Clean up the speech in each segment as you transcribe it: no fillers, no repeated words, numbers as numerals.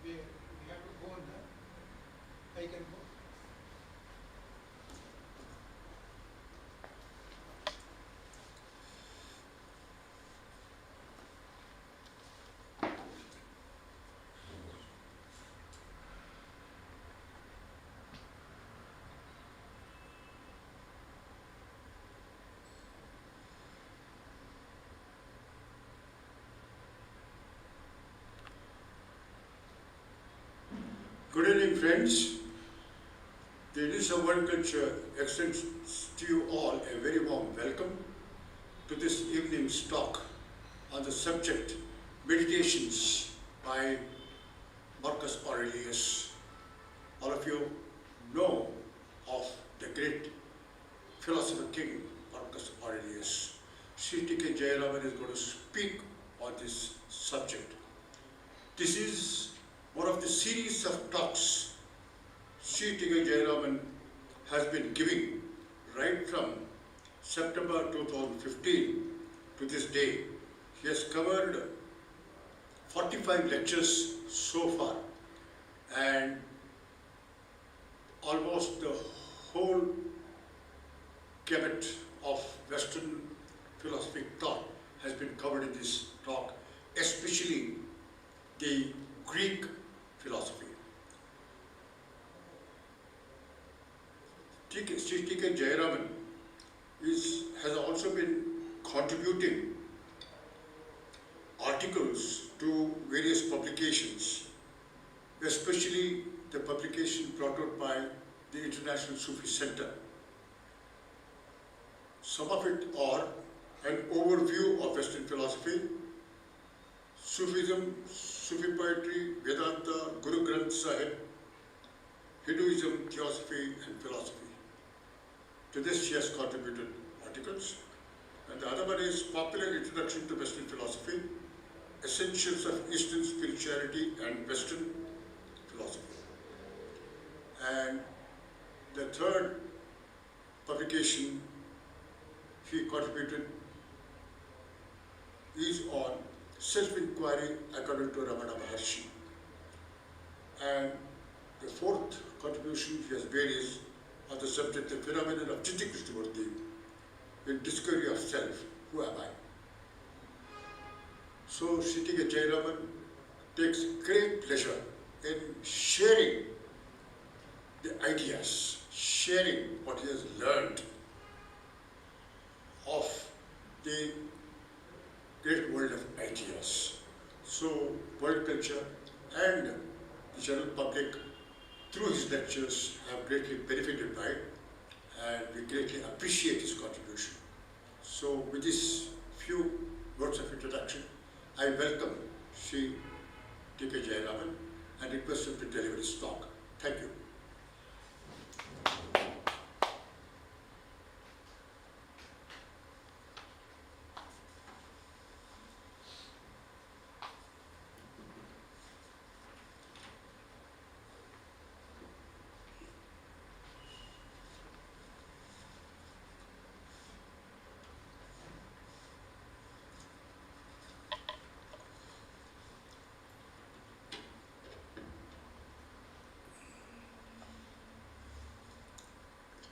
we have to go on the, I can go. Good evening, friends. The News of World Culture extends to you all a very warm welcome to this evening's talk on the subject Meditations by Marcus Aurelius. All of you know of the great philosopher king Marcus Aurelius. Sri T.K. Jayaraman is going to speak on this subject. This is one of the series of talks Sri T.K. Jayaraman has been giving right from September 2015 to this day. He has covered 45 lectures so far, and almost the whole gamut of Western philosophic thought has been covered in this talk, especially the Greek philosophy. Sri T.K. Jayaraman has also been contributing articles to various publications, especially the publication brought out by the International Sufi Center. Some of it are an overview of Western philosophy, Sufism, Sufi poetry, Vedanta, Guru Granth Sahib, Hinduism, Theosophy and philosophy. To this she has contributed articles. And the other one is Popular Introduction to Western Philosophy, Essentials of Eastern Spirituality and Western Philosophy. And the third publication he contributed is on self-inquiry according to Ramana Maharshi. And the fourth contribution he has made is on the subject, the phenomenon of Chitti Krishnamurti in discovery of self, who am I? So Sri T.K. Jayaraman takes great pleasure in sharing the ideas, sharing what he has learned of the great world of ideas. So world culture and the general public through his lectures have greatly benefited by it, and we greatly appreciate his contribution. So with these few words of introduction, I welcome Sri T.K. Jayaraman and request him to deliver his talk. Thank you.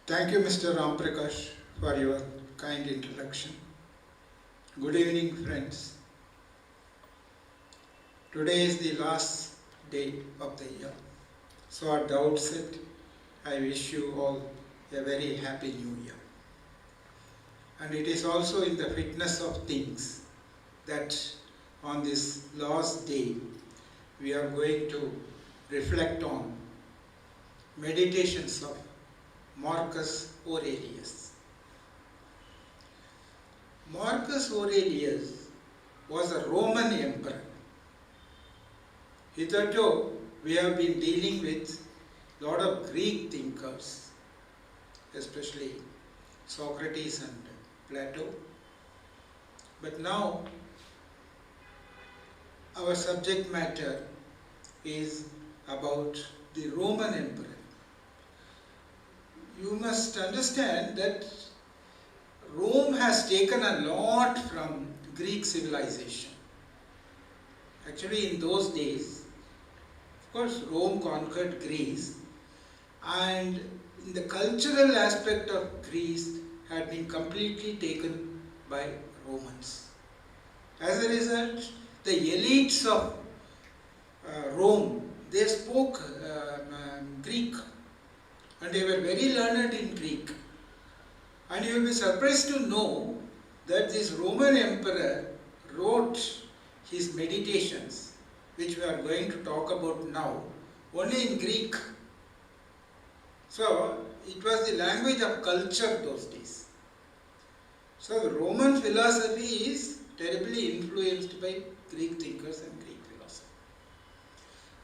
Thank you, Mr. Ramprakash, for your kind introduction. Good evening, friends. Today is the last day of the year. So at the outset, I wish you all a very happy new year. And it is also in the fitness of things that on this last day, we are going to reflect on meditations of Marcus Aurelius. Marcus Aurelius was a Roman emperor. Hitherto, we have been dealing with a lot of Greek thinkers, especially Socrates and Plato. But now, our subject matter is about the Roman emperor. You must understand that Rome has taken a lot from Greek civilization. Actually, in those days, of course, Rome conquered Greece, and in the cultural aspect of Greece had been completely taken by Romans. As a result, the elites of Rome, they spoke Greek, and they were very learned in Greek. And you will be surprised to know that this Roman emperor wrote his meditations, which we are going to talk about now, only in Greek. So, it was the language of culture those days. So, the Roman philosophy is terribly influenced by Greek thinkers and Greek philosophy.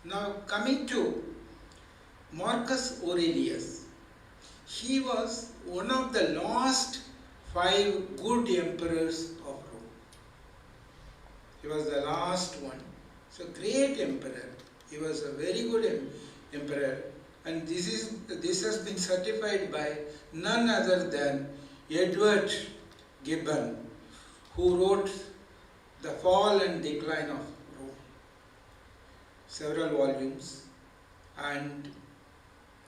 Now, coming to Marcus Aurelius, he was one of the last 5 good emperors of Rome. He was the last one. So, great emperor. He was a very good emperor, and this has been certified by none other than Edward Gibbon, who wrote The Fall and Decline of Rome, several volumes, and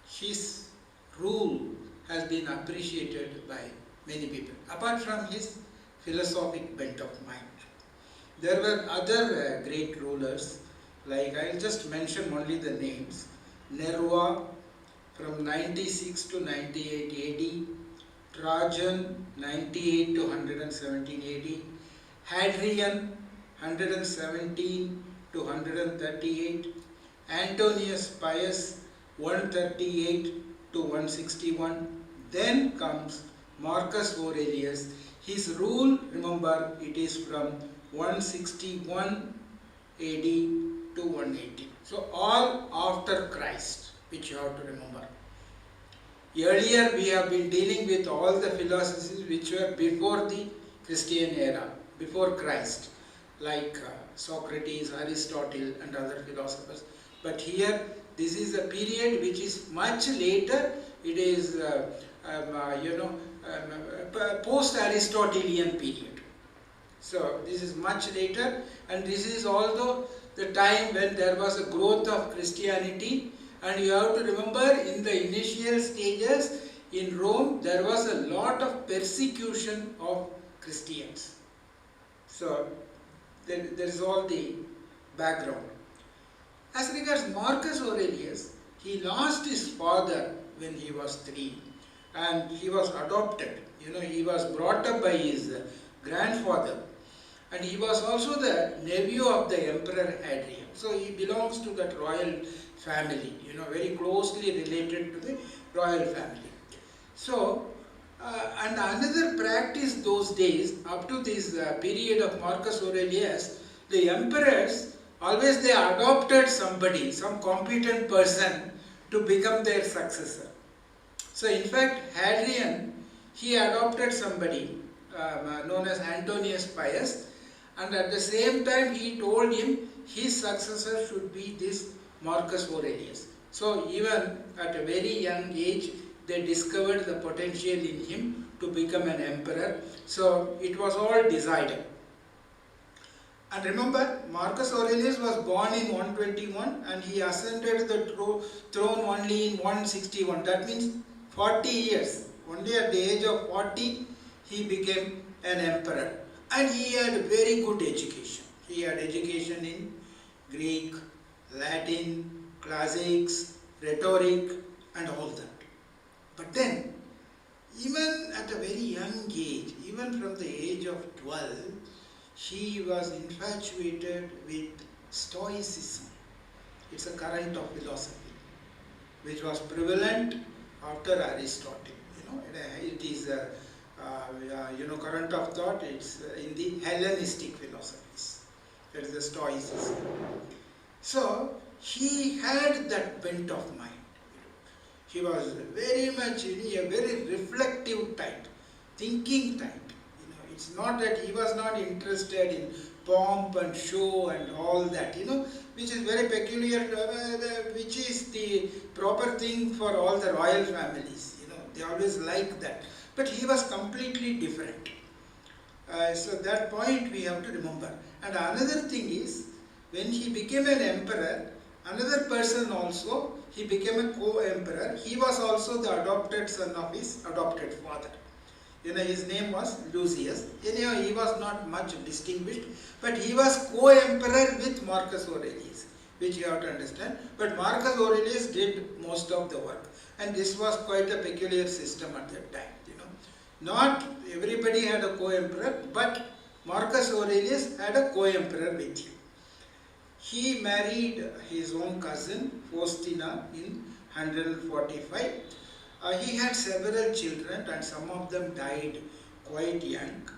his rule has been appreciated by many people, apart from his philosophic bent of mind. There were other great rulers, like I will just mention only the names. Nerva from 96 to 98 AD, Trajan 98 to 117 AD, Hadrian 117 to 138, Antonius Pius 138 to 161. Then comes Marcus Aurelius. His rule, remember, it is from 161 AD to 180. So all after Christ, which you have to remember. Earlier we have been dealing with all the philosophies which were before the Christian era, before Christ, like Socrates, Aristotle and other philosophers. But here this is a period which is much later. It is post-Aristotelian period. So this is much later, and this is also the time when there was a growth of Christianity. And you have to remember, in the initial stages in Rome, there was a lot of persecution of Christians. So there is all the background. As regards Marcus Aurelius, he lost his father when he was 3, and he was adopted. He was brought up by his grandfather, and he was also the nephew of the Emperor Hadrian. So he belongs to that royal family, very closely related to the royal family. So, and another practice those days, up to this period of Marcus Aurelius, the emperors, always they adopted somebody, some competent person to become their successor. So in fact, Hadrian, he adopted somebody known as Antonius Pius, and at the same time he told him his successor should be this Marcus Aurelius. So even at a very young age, they discovered the potential in him to become an emperor. So it was all decided. And remember, Marcus Aurelius was born in 121 and he ascended the throne only in 161. That means 40 years. Only at the age of 40, he became an emperor. And he had very good education. He had education in Greek, Latin, classics, rhetoric and all that. But then, even at a very young age, even from the age of 12, he was infatuated with Stoicism. It's a current of philosophy which was prevalent after Aristotle. It is a current of thought. It's in the Hellenistic philosophies. That is the Stoicism. So he had that bent of mind. He was very much a very reflective type, thinking type. It's not that he was not interested in pomp and show and all that, which is very peculiar, which is the proper thing for all the royal families. They always like that. But he was completely different. So that point we have to remember. And another thing is, when he became an emperor, Another person also, he became a co-emperor. He was also the adopted son of his adopted father. His name was Lucius. He was not much distinguished, but he was co-emperor with Marcus Aurelius, which you have to understand. But Marcus Aurelius did most of the work, and this was quite a peculiar system at that time. Not everybody had a co-emperor, but Marcus Aurelius had a co-emperor with him. He married his own cousin Faustina in 145. He had several children, and some of them died quite young.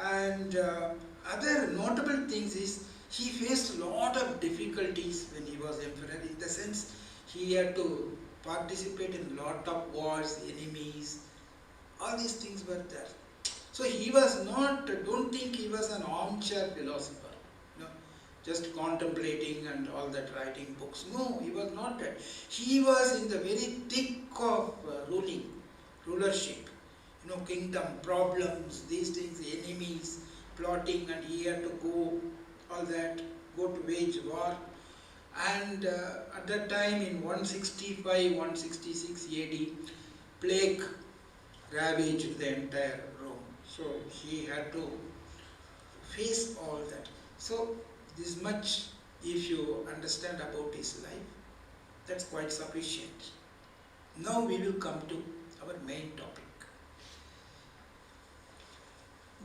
And other notable things is he faced a lot of difficulties when he was emperor, in the sense he had to participate in a lot of wars, enemies, all these things were there. So he was not, don't think he was an armchair philosopher, just contemplating and all that, writing books. No, he was not that. He was in the very thick of rulership, kingdom, problems, these things, enemies, plotting, and he had to go to wage war. And at that time in 165, 166 AD, plague ravaged the entire Rome. So he had to face all that. So this much, if you understand about his life, that's quite sufficient. Now we will come to our main topic.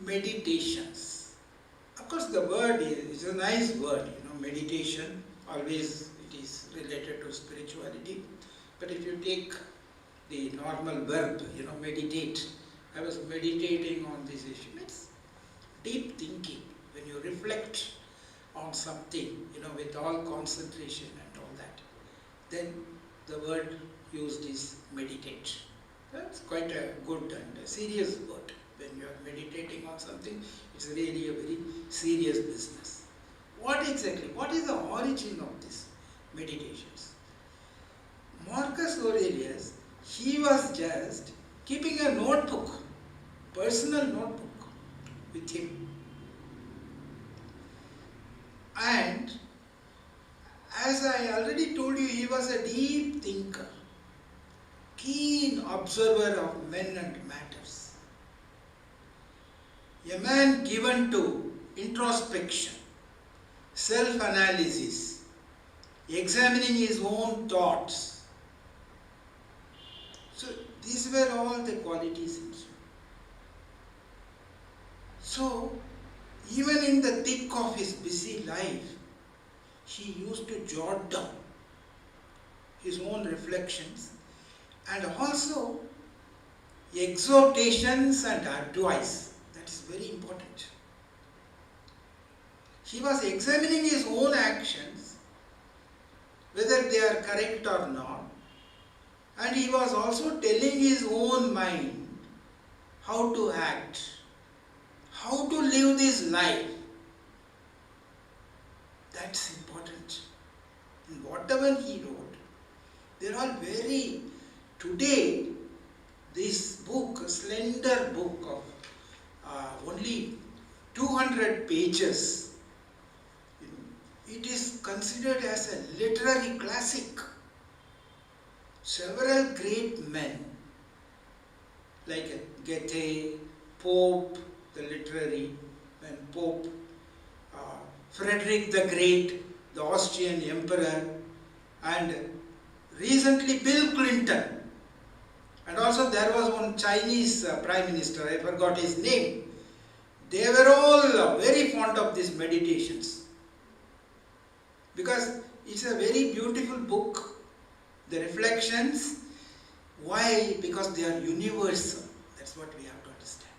Meditations. Of course, the word is a nice word, meditation. Always it is related to spirituality. But if you take the normal verb, meditate. I was meditating on this issue. It's deep thinking. When you reflect on something, with all concentration and all that, then the word used is meditate. That's quite a good and a serious word. When you are meditating on something, it's really a very serious business. What is the origin of this meditations? Marcus Aurelius, he was just keeping a notebook, personal notebook with him. And as I already told you, he was a deep thinker, keen observer of men and matters. A man given to introspection, self-analysis, examining his own thoughts. So these were all the qualities in him. So even in the thick of his busy life, he used to jot down his own reflections and also exhortations and advice. That is very important. He was examining his own actions, whether they are correct or not, and he was also telling his own mind how to act, how to live this life. That's important. And whatever he wrote, they're all very, today, this book, a slender book of only 200 pages, it is considered as a literary classic. Several great men, like Goethe, Pope, the literary, and Pope, Frederick the Great, the Austrian emperor, and recently Bill Clinton, and also there was one Chinese prime minister, I forgot his name. They were all very fond of these meditations, because it's a very beautiful book. The reflections, why? Because they are universal. That's what we have to understand.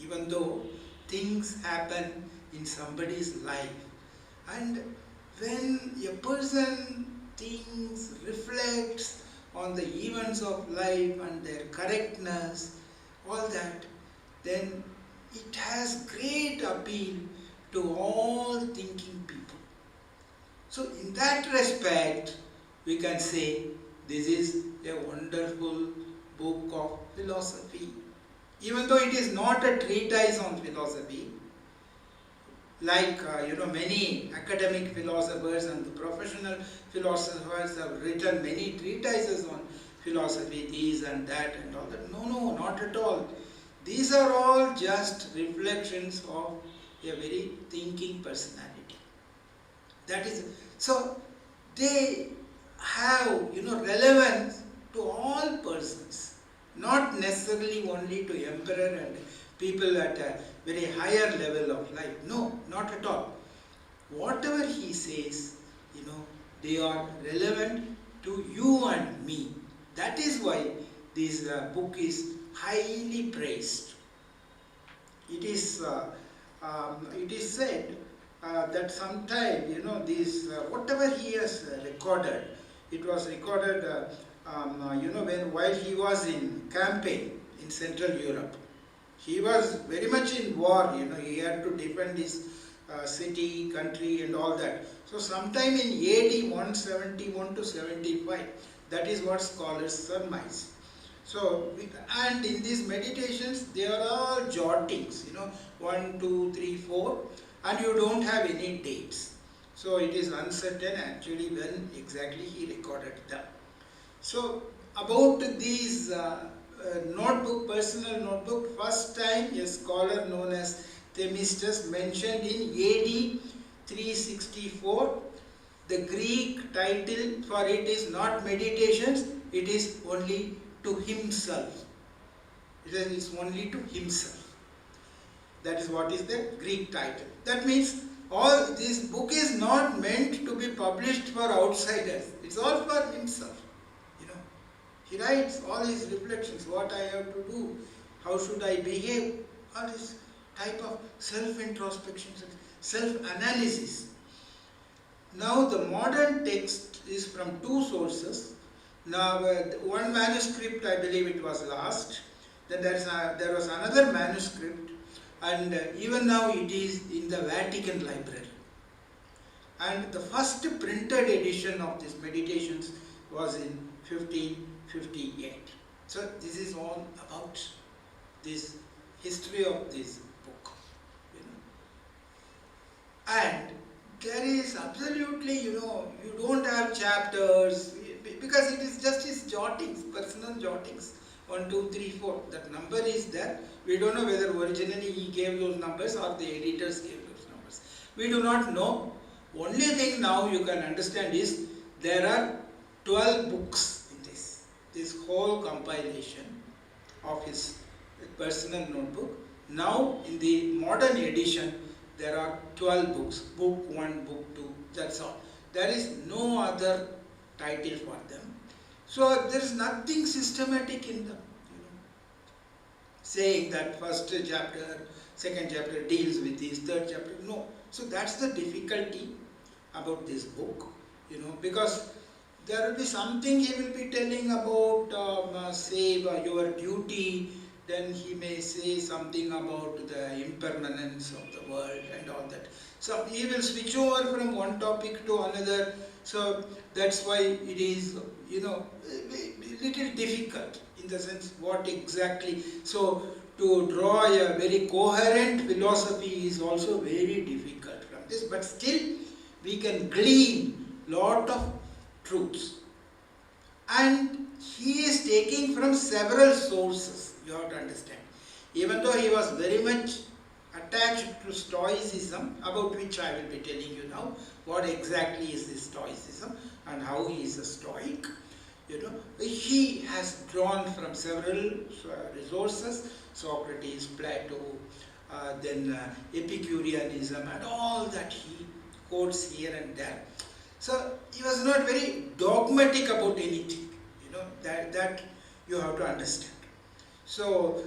Even though things happen in somebody's life, and when a person thinks, reflects on the events of life and their correctness, all that, then it has great appeal to all thinking people. So in that respect, we can say this is a wonderful book of philosophy. Even though it is not a treatise on philosophy, like many academic philosophers and the professional philosophers have written many treatises on philosophy, these and that and all that. No, no, not at all. These are all just reflections of a very thinking personality. That is, so they have relevance to all persons, not necessarily only to emperor and people at a very higher level of life. No, not at all. Whatever he says, they are relevant to you and me. That is why this book is highly praised. It is said that sometime, this whatever he has recorded, it was recorded, while he was in campaign in Central Europe. He was very much in war, he had to defend his city, country and all that. So sometime in AD 171 to 75, that is what scholars surmise. So, and in these meditations, there are all jottings, 1, 2, 3, 4, and you don't have any dates. So it is uncertain actually when exactly he recorded them. So about these personal notebook, first time a scholar known as Themistus mentioned in AD 364. The Greek title for it is not Meditations, it is only to himself. It is only to himself. That is what is the Greek title. That means all this book is not meant to be published for outsiders. It's all for himself. He writes all his reflections, what I have to do, how should I behave, all this type of self-introspection, self-analysis. Now the modern text is from two sources. Now one manuscript, I believe it was lost. Then there was another manuscript, and even now it is in the Vatican Library. And the first printed edition of these meditations was in 1558. So this is all about this history of this book. And there is absolutely, you don't have chapters, because it is just his jottings, personal jottings. 1, 2, 3, 4. That number is there. We don't know whether originally he gave those numbers or the editors gave those numbers. We do not know. Only thing now you can understand is there are 12 books in this whole compilation of his personal notebook. Now in the modern edition there are 12 books, book 1, book 2, that's all. There is no other title for them. So there is nothing systematic in them, saying that first chapter, second chapter deals with this, third chapter, no. So that's the difficulty about this book, because there will be something he will be telling about, say, your duty, then he may say something about the impermanence of the world and all that. So he will switch over from one topic to another. So that's why it is, a little difficult in the sense what exactly. So to draw a very coherent philosophy is also very difficult from this, but still we can glean lot of truths. And he is taking from several sources, you have to understand. Even though he was very much attached to Stoicism, about which I will be telling you now, what exactly is this Stoicism and how he is a Stoic. He has drawn from several resources, Socrates, Plato, then Epicureanism and all that he quotes here and there. So he was not very dogmatic about anything, that you have to understand. So,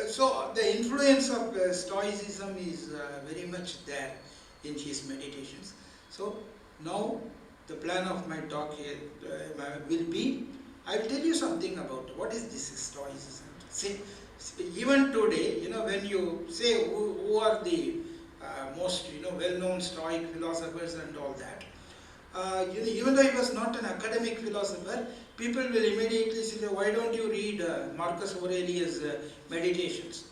so the influence of Stoicism is very much there in his meditations. So now the plan of my talk here will be, I will tell you something about what is this Stoicism. See, even today, when you say who are the most well-known Stoic philosophers and all that, even though he was not an academic philosopher, people will immediately say, why don't you read Marcus Aurelius' Meditations?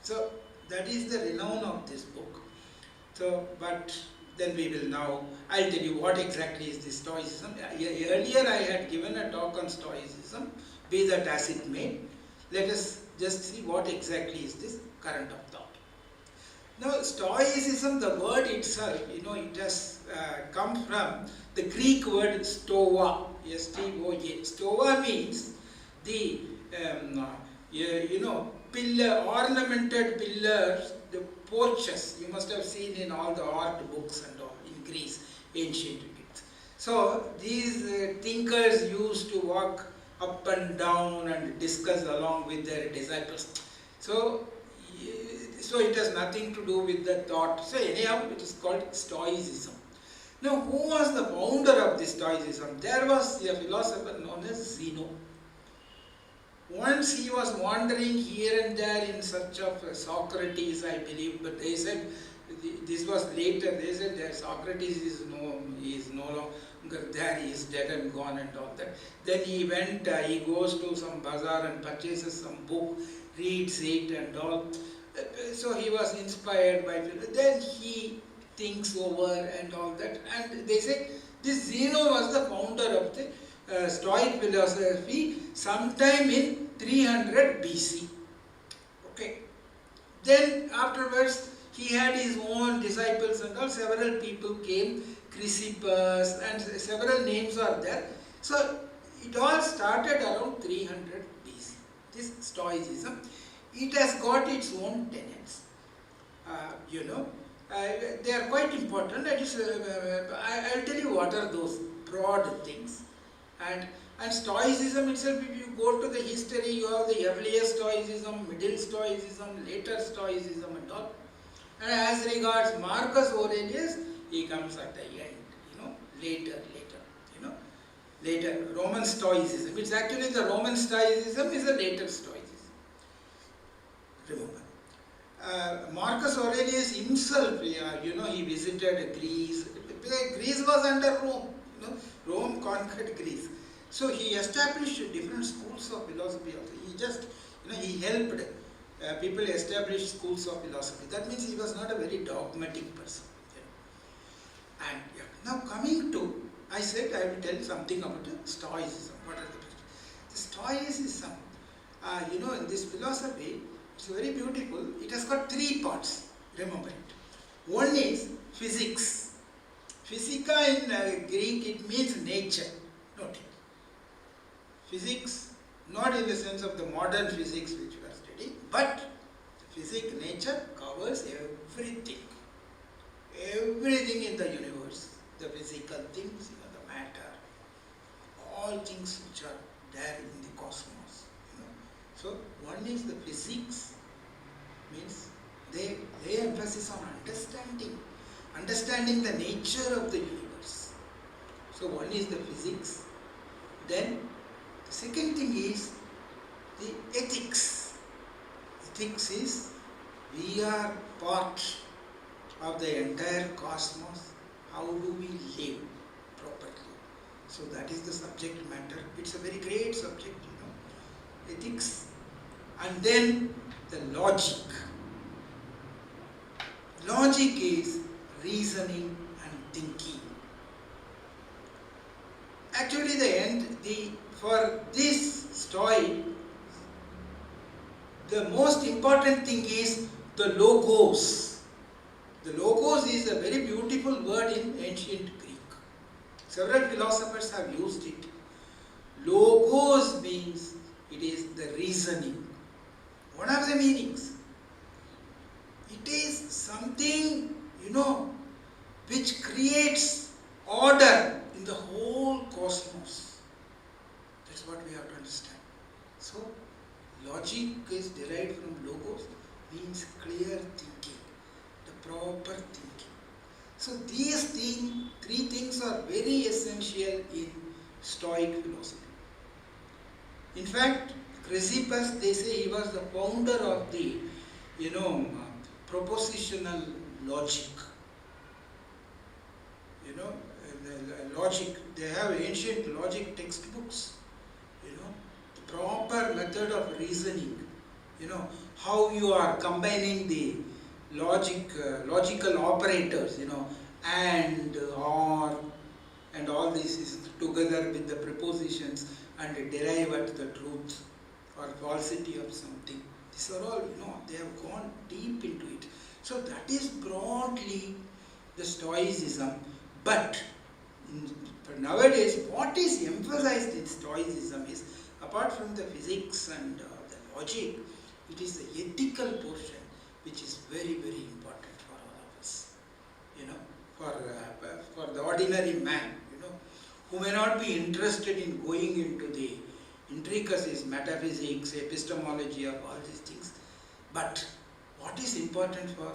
So that is the renown of this book. So, but then we will now, I'll tell you what exactly is this Stoicism. Earlier I had given a talk on Stoicism, be that as it may. Let us just see what exactly is this current of thought. Now, Stoicism, the word itself, it has come from the Greek word stoa, S-T-O-A. Stoa means the, pillar, ornamented pillars, the porches, you must have seen in all the art books and all in Greece, ancient Greece. So, these thinkers used to walk up and down and discuss along with their disciples. So it has nothing to do with the thought. So anyhow, it is called Stoicism. Now, who was the founder of this Stoicism? There was a philosopher known as Zeno. Once he was wandering here and there in search of Socrates, I believe, but they said, this was later, they said that Socrates is no longer there, he is dead and gone and all that. Then he went, he goes to some bazaar and purchases some book, reads it and all. So he was inspired by it. Then he thinks over and all that. And they said this Zeno was the founder of the Stoic philosophy sometime in 300 BC. Okay. Then afterwards he had his own disciples and all. Several people came, Chrysippus and several names are there. So it all started around 300 BC. This Stoicism. It has got its own tenets. They are quite important. I'll tell you what are those broad things. And Stoicism itself, if you go to the history, you have the earlier Stoicism, middle Stoicism, later Stoicism and all. And as regards Marcus Aurelius, he comes at the end, later. Later, Roman Stoicism. It's actually the Roman Stoicism is a later Stoicism. Remember, Marcus Aurelius himself, he visited Greece. Greece was under Rome. Rome conquered Greece. So he established different schools of philosophy. He just, he helped people establish schools of philosophy. That means he was not a very dogmatic person. And now coming to, I said I will tell something about Stoicism. What are the Stoicism? In this philosophy, it's very beautiful. It has got three parts. Remember it. One is physics. Physica in Greek, it means nature. Note it. Physics, not in the sense of the modern physics which we are studying, but physics, nature covers everything. Everything in the universe. The physical things, the matter. All things which are there in the cosmos. So, one is the physics, means they emphasis on understanding the nature of the universe. So, one is the physics. Then, the second thing is the ethics. Ethics is, we are part of the entire cosmos. How do we live properly? So, that is the subject matter. It's a very great subject, ethics. And then the logic. Logic is reasoning and thinking. Actually, for this Stoic, the most important thing is the logos. The logos is a very beautiful word in ancient Greek. Several philosophers have used it. Logos means it is the reasoning. One of the meanings. It is something, which creates order in the whole cosmos. That's what we have to understand. So, logic is derived from logos, means clear thinking, the proper thinking. So, these three things are very essential in Stoic philosophy. In fact, Chrysippus, they say he was the founder of the, propositional logic. The logic, they have ancient logic textbooks, the proper method of reasoning, how you are combining the logical operators, and, or, and all this is together with the prepositions and derive at the truth or falsity of something. These are all, they have gone deep into it. So that is broadly the Stoicism. But nowadays, what is emphasized in Stoicism is, apart from the physics and the logic, it is the ethical portion which is very, very important for all of us. For the ordinary man, who may not be interested in going into the intricacies, metaphysics, epistemology of all these things. But what is important for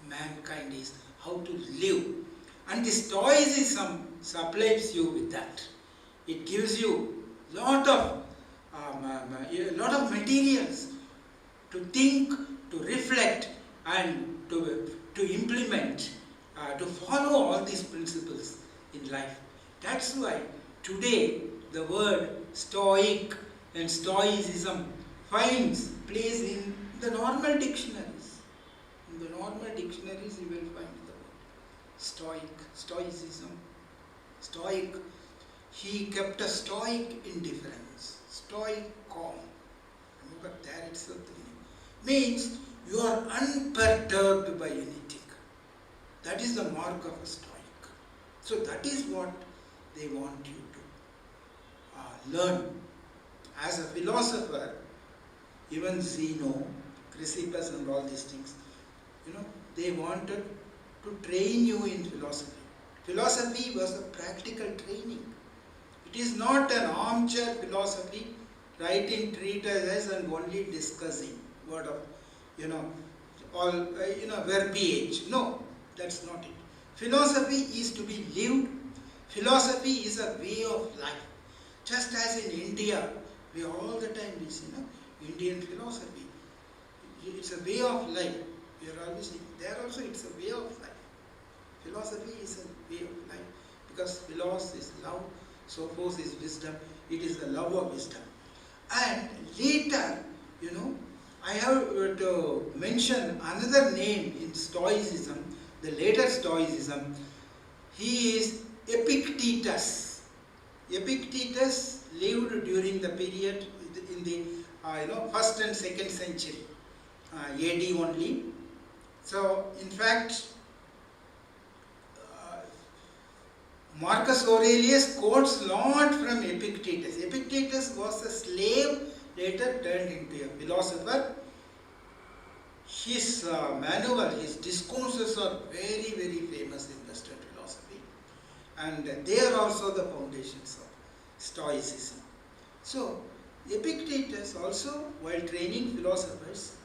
mankind is how to live. And the Stoicism supplies you with that. It gives you lot of materials to think, to reflect, and to implement, to follow all these principles in life. That's why today the word Stoic and Stoicism finds place in the normal dictionaries. In the normal dictionaries you will find the word Stoic, Stoicism, Stoic. He kept a stoic indifference, stoic calm. Remember, there itself the meaning. Means you are unperturbed by anything. That is the mark of a stoic. So that is what they want you to learn. As a philosopher, even Zeno, Chrysippus and all these things, they wanted to train you in philosophy. Philosophy was a practical training. It is not an armchair philosophy, writing treatises and only discussing word of, verbiage. No, that's not it. Philosophy is to be lived. Philosophy is a way of life. Just as in India, we all the time we see, Indian philosophy. It's a way of life. We are always saying, there also it's a way of life. Philosophy is a way of life. Because philos is love, sophos is wisdom. It is the love of wisdom. And later, I have to mention another name in Stoicism, the later Stoicism. He is Epictetus. Epictetus lived during the period in the 1st and 2nd century AD only. So, in fact, Marcus Aurelius quotes a lot from Epictetus. Epictetus was a slave, later turned into a philosopher. His manual, his discourses are very, very famous in Western philosophy. And they are also the foundations of Stoicism. So, Epictetus also, while training philosophers,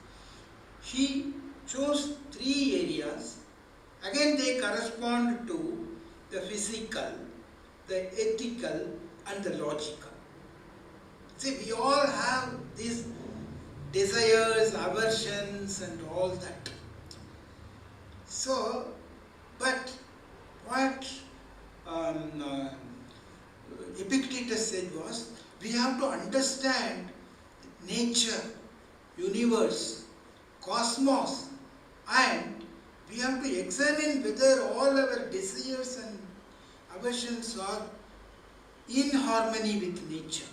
he chose 3 areas. Again, they correspond to the physical, the ethical, and the logical. See, we all have these desires, aversions, and all that. So, but what Epictetus said was, we have to understand nature, universe, cosmos, and we have to examine whether all our desires and aversions are in harmony with nature.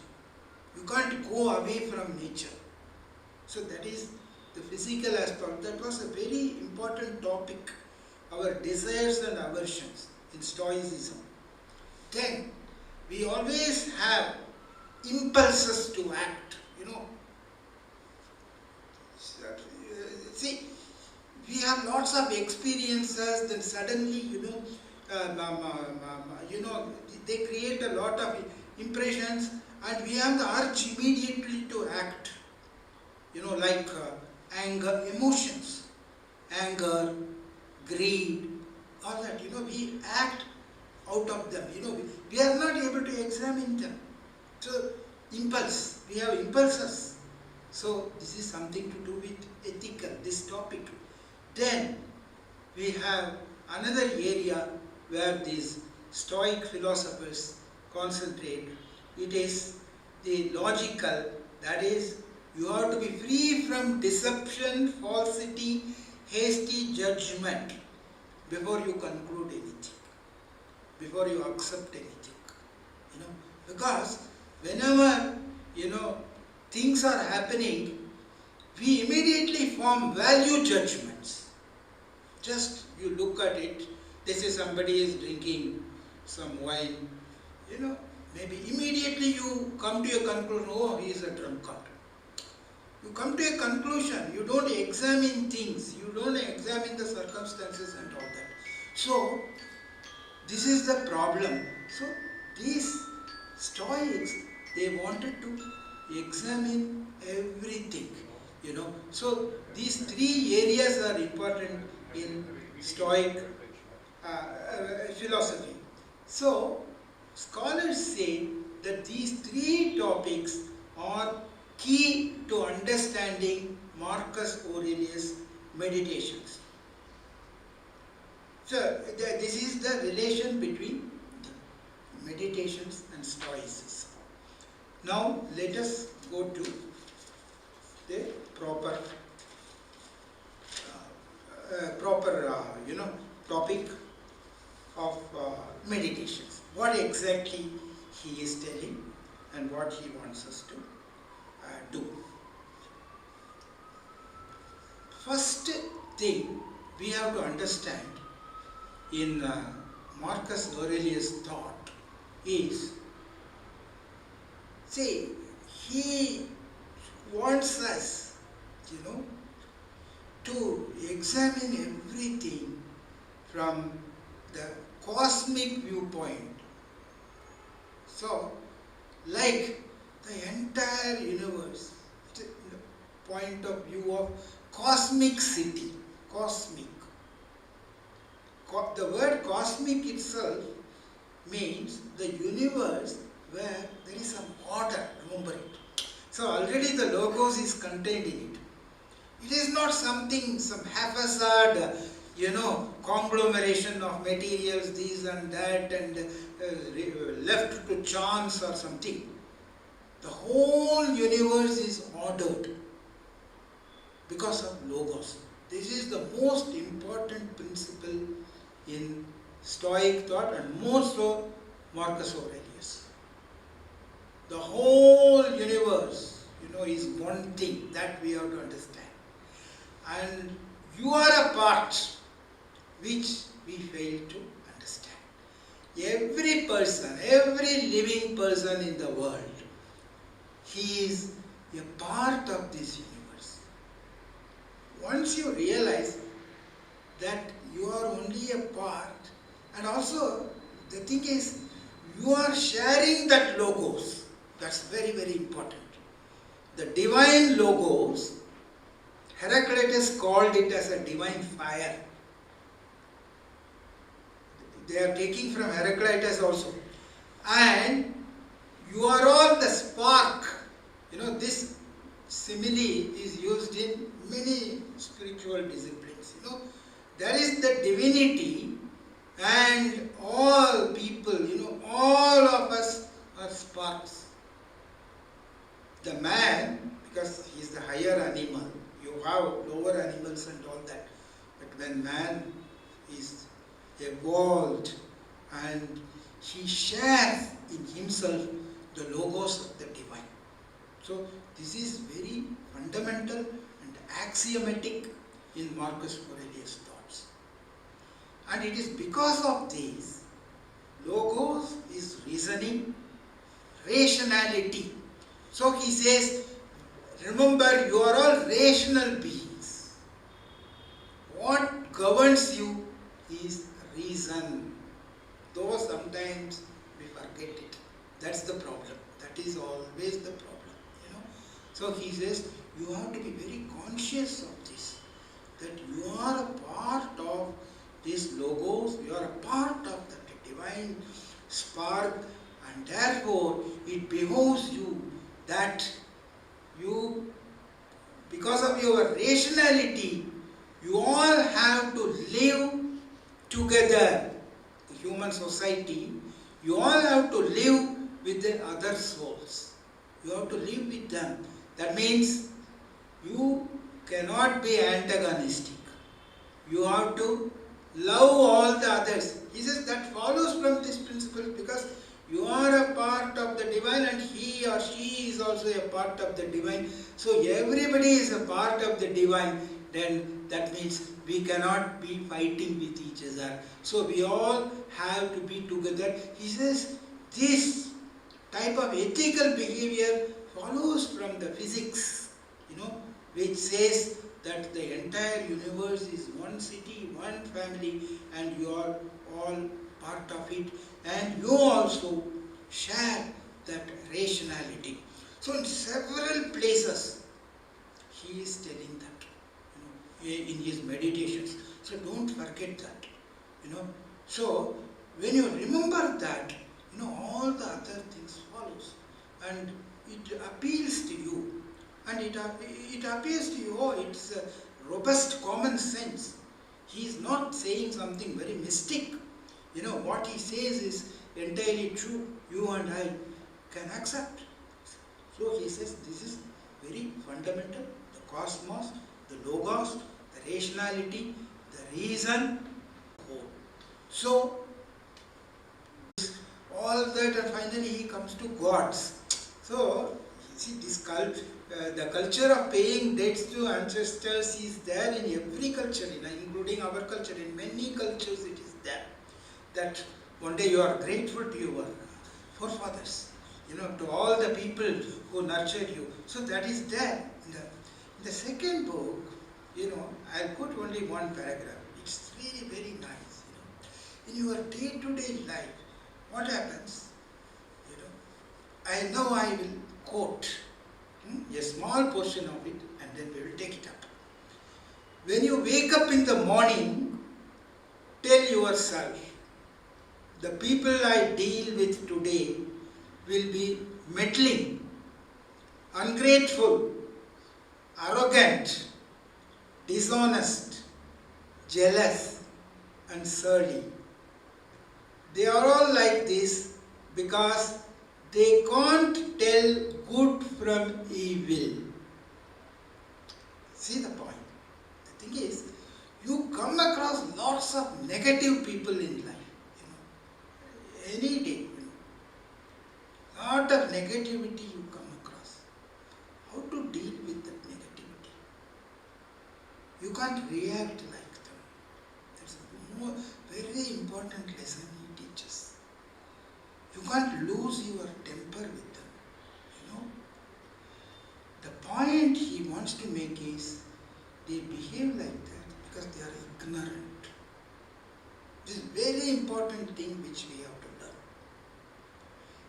You can't go away from nature. So that is the physical aspect. That was a very important topic, our desires and aversions in Stoicism. Then we always have impulses to act, See, we have lots of experiences, then suddenly, they create a lot of impressions, and we have the urge immediately to act. Like anger, emotions, anger, greed, all that, we act out of them, we are not able to examine them. So, impulse, we have impulses. So, this is something to do with ethical, this topic. Then, we have another area where these Stoic philosophers concentrate. It is the logical, that is, you have to be free from deception, falsity, hasty judgment before you conclude anything, before you accept anything. Because whenever, things are happening, we immediately form value judgments. Just you look at it, this is somebody is drinking some wine, maybe immediately you come to a conclusion, oh, he is a drunkard. You come to a conclusion, you don't examine things, you don't examine the circumstances and all that. So, this is the problem. So, these Stoics, they wanted to examine everything, So, these three areas are important in Stoic philosophy. So, scholars say that these three topics are key to understanding Marcus Aurelius' meditations. So, this is the relation between meditations and Stoicism. Now, let us go to the proper topic of meditations. What exactly he is telling and what he wants us to do. First thing we have to understand in Marcus Aurelius' thought is, see, he wants us, to examine everything from the cosmic viewpoint. So, like the entire universe, point of view of cosmicity, cosmic. The word cosmic itself means the universe where there is some order, remember it. So already the logos is contained in it. It is not something, some haphazard, conglomeration of materials, this and that, and left to chance or something. The whole universe is ordered because of logos. This is the most important principle in Stoic thought, and more so Marcus Aurelius. The whole universe, is one thing that we have to understand. And you are a part which we fail to understand. Every person, every living person in the world, he is a part of this universe. Once you realize that you are only a part, and also the thing is, you are sharing that logos. That's very, very important. The divine logos, Heraclitus called it as a divine fire. They are taking from Heraclitus also. And you are all the spark. This simile is used in many spiritual disciplines. There is the divinity, and all people, all of us are sparks. The man, because he is the higher animal, you have lower animals and all that. But when man is evolved and he shares in himself the logos of the divine. So this is very fundamental and axiomatic in Marcus Aurelius' thoughts. And it is because of this, logos is reasoning, rationality. So he says, remember, you are all rational beings. What governs you is reason. Though sometimes we forget it. That's the problem. That is always the problem. So he says, you have to be very conscious of this. That you are a part of these logos, you are a part of the divine spark, and therefore it behoves you that you, because of your rationality, you all have to live together. The human society, you all have to live with the other souls. You have to live with them. That means you cannot be antagonistic. You have to love all the others. He says that follows from this principle because you are a part of the divine and he or she is also a part of the divine. So everybody is a part of the divine. Then that means we cannot be fighting with each other. So we all have to be together. He says this type of ethical behavior follows from the physics, which says that the entire universe is one city, one family, and you are all part of it, and you also share that rationality. So in several places, he is telling that, in his meditations. So don't forget that, So when you remember that, all the other things follows, and it appeals to you, and it appears to you, it's a robust common sense. He is not saying something very mystic. What he says is entirely true. You and I can accept. So he says this is very fundamental. The cosmos, the logos, the rationality, the reason. So all that, and finally he comes to gods. So see, this the culture of paying debts to ancestors is there in every culture, including our culture. In many cultures it is there. That one day you are grateful to your forefathers, to all the people who nurtured you. So that is there. In the second book, I'll put only one paragraph. It's very, very nice. In your day-to-day life, what happens? I know I will quote a small portion of it and then we will take it up. When you wake up in the morning, tell yourself, the people I deal with today will be meddling, ungrateful, arrogant, dishonest, jealous, and surly. They are all like this because they can't tell good from evil. See the point? The thing is, you come across lots of negative people in life. Any day. Lot of negativity you come across. How to deal with that negativity? You can't react like them. That's a very important lesson he teaches. You can't lose your temper with them. The point he wants to make is they behave like that because they are ignorant. This is a very important thing which we have to learn.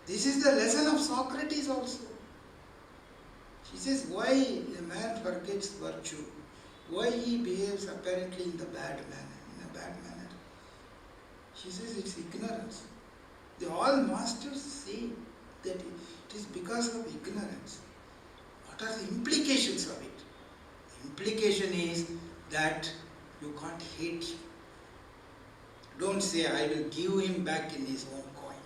This is the lesson of Socrates also. He says why a man forgets virtue, why he behaves apparently in a bad manner. He says it's ignorance. All masters say that it is because of ignorance. What are the implications of it? The implication is that you can't hate him. Don't say, I will give him back in his own coin.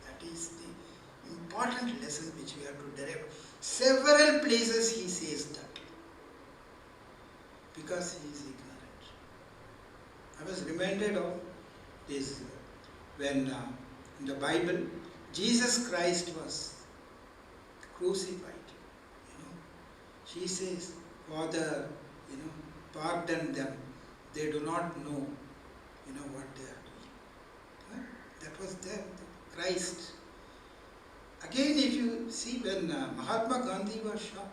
That is the important lesson which we have to derive. Several places he says that. Because he is ignorant. I was reminded of this when in the Bible, Jesus Christ was crucified. He says, Father, pardon them. They do not know, what they are doing. That was there, Christ. Again, if you see when Mahatma Gandhi was shot,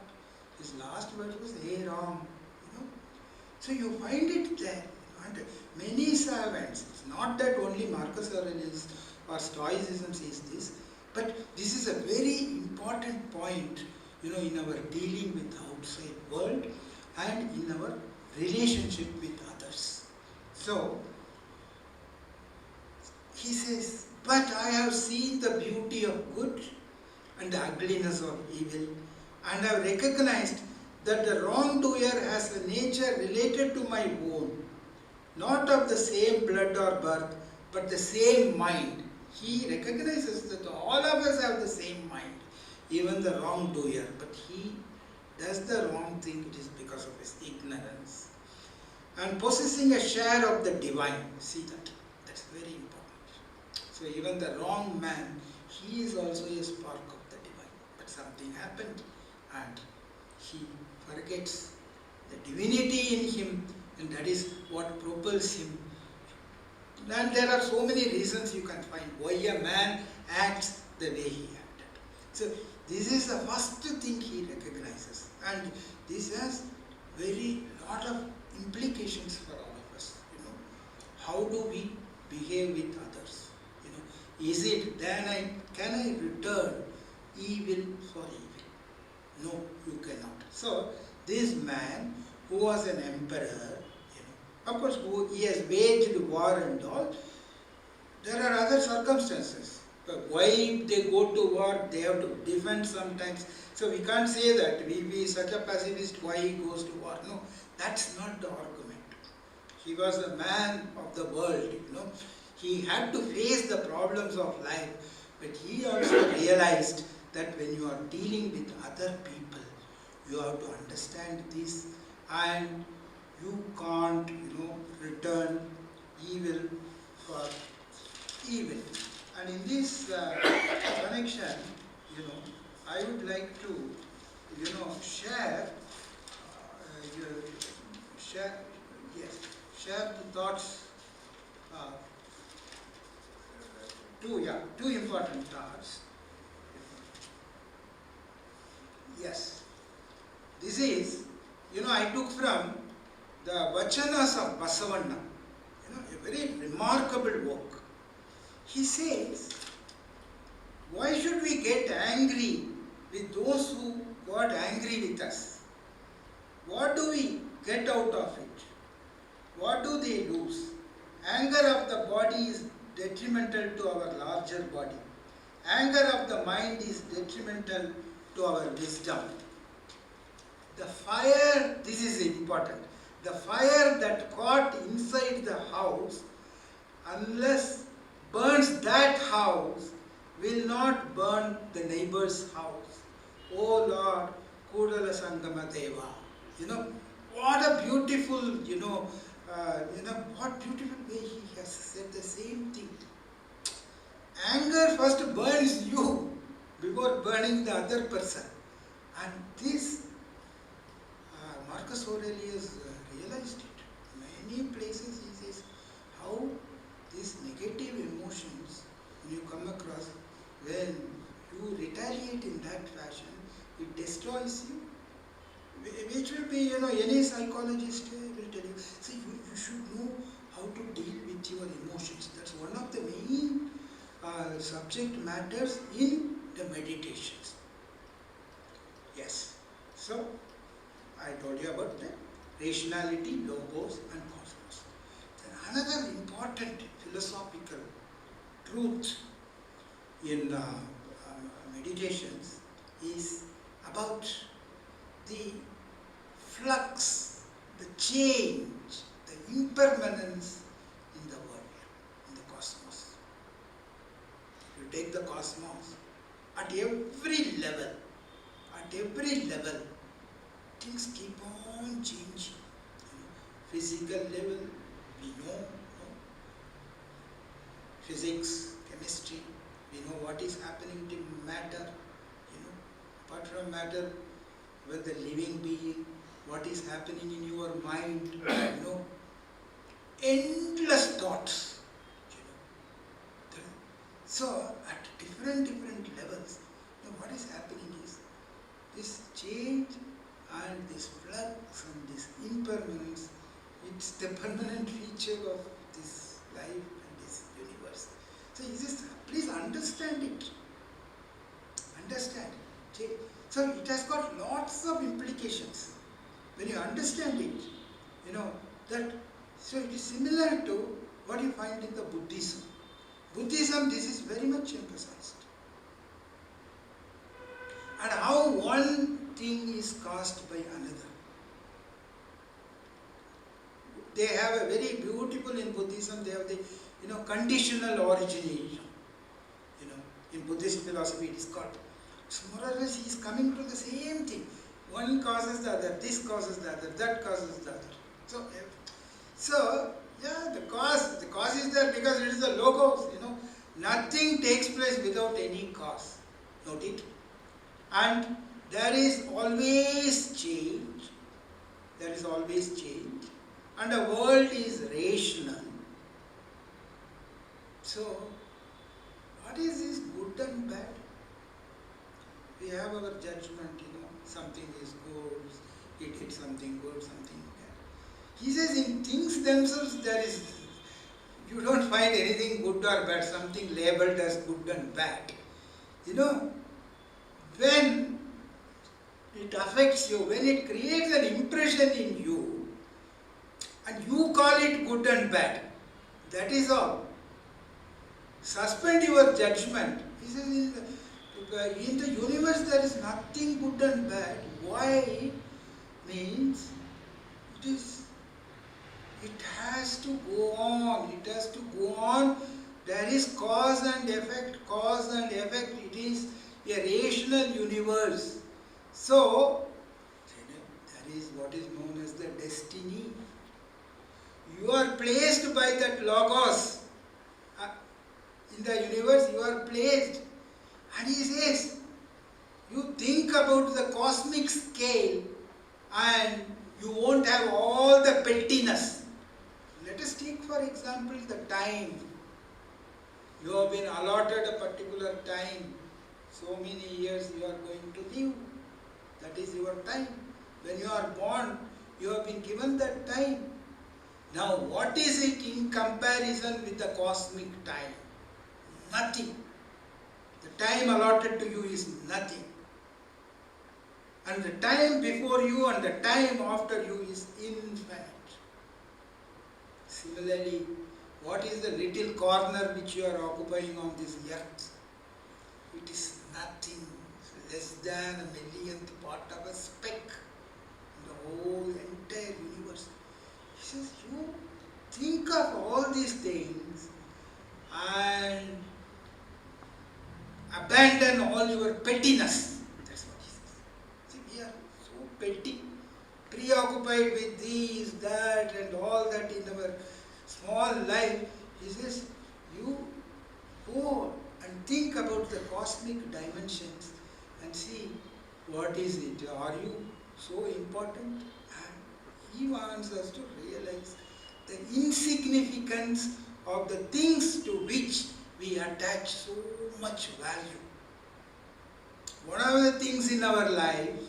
his last word was, hey Ram. So you find it there. And many servants, it's not that only Marcus Aurelius or Stoicism says this, but this is a very important point, in our dealing with the outside world and in our relationship with others. So, he says, but I have seen the beauty of good and the ugliness of evil, and have recognized that the wrongdoer has a nature related to my own, not of the same blood or birth, but the same mind. He recognizes that all of us have the same mind, even the wrongdoer, but he does the wrong thing, it is because of his ignorance. and possessing a share of the divine. See that? That's very important. So even the wrong man, he is also a spark of the divine. But something happened and he forgets the divinity in him, and that is what propels him. And there are so many reasons you can find why a man acts the way he acted. So this is the first thing he recognizes, and this has very lot of implications for all of us. How do we behave with others? Is it can I return evil for evil? No, you cannot. So this man who was an emperor, of course, he has waged war and all. There are other circumstances. But why they go to war, they have to defend sometimes. So we can't say that we be such a pacifist, why he goes to war. No, that's not the argument. He was a man of the world, He had to face the problems of life, but he also realized that when you are dealing with other people, you have to understand this, and you can't, return evil for evil. And in this connection, I would like to, share the thoughts. Two important thoughts. Yes, this is, I took from the Vachanas of Basavanagudi, a very remarkable work. He says, why should we get angry with those who got angry with us? What do we get out of it? What do they lose? Anger of the body is detrimental to our larger body. Anger of the mind is detrimental to our wisdom. The fire, this is important, the fire that caught inside the house, unless burns that house, will not burn the neighbor's house. Oh Lord, Kodala Sangama Deva. What a beautiful, what beautiful way he has said the same thing. Anger first burns you before burning the other person. And this, Marcus Aurelius realized it. Many places he says how these negative emotions, when you come across, when you retaliate in that fashion, it destroys you. Which will be, any psychologist will tell you, see, you should know how to deal with your emotions. That's one of the main subject matters in the meditations. Yes. So, I told you about the rationality, logos and cosmos. Then another important philosophical truth in meditations is about the flux, the change, the impermanence in the world, in the cosmos. You take the cosmos, at every level, things keep on changing. Physical level, we know, physics, chemistry, we know what is happening to matter, apart from matter, with the living being, what is happening in your mind, endless thoughts. So at different levels, what is happening is this change and this flux and this impermanence, it's the permanent feature of this life and this universe. So he says, please understand it. Understand. So it has got lots of implications. When you understand it, so it is similar to what you find in the Buddhism. Buddhism, this is very much emphasized. And how one thing is caused by another. They have a very beautiful, in Buddhism, they have the, conditional origination. In Buddhist philosophy it is called. So more or less he is coming to the same thing. One causes the other, this causes the other, that causes the other. So So, yeah, the cause is there because it is the logos, Nothing takes place without any cause. Note it. And there is always change. There is always change. And the world is rational. So, what is this good and bad? We have our judgment, something is good, it did something good, something bad. He says in things themselves you don't find anything good or bad, something labeled as good and bad. When it affects you, when it creates an impression in you, and you call it good and bad, that is all. Suspend your judgment. He says in the universe there is nothing good and bad. Why? Means it has to go on. It has to go on. There is cause and effect. Cause and effect. It is a rational universe. So, that is what is known as the destiny. You are placed by that logos. In the universe you are placed. And he says, you think about the cosmic scale and you won't have all the pettiness. Let us take for example the time. You have been allotted a particular time. So many years you are going to live. That is your time. When you are born, you have been given that time. Now what is it in comparison with the cosmic time? Nothing. The time allotted to you is nothing. And the time before you and the time after you is infinite. Similarly, what is the little corner which you are occupying on this earth? It is nothing, less than a millionth part of a speck in the whole entire universe. He says, you think of all these things and abandon all your pettiness. That's what he says. See, we are so petty, preoccupied with this, that and all that in our small life. He says, you go and think about the cosmic dimensions and see what is it. Are you so important? And he wants us to realize the insignificance of the things to which we attach so much value. One of the things in our life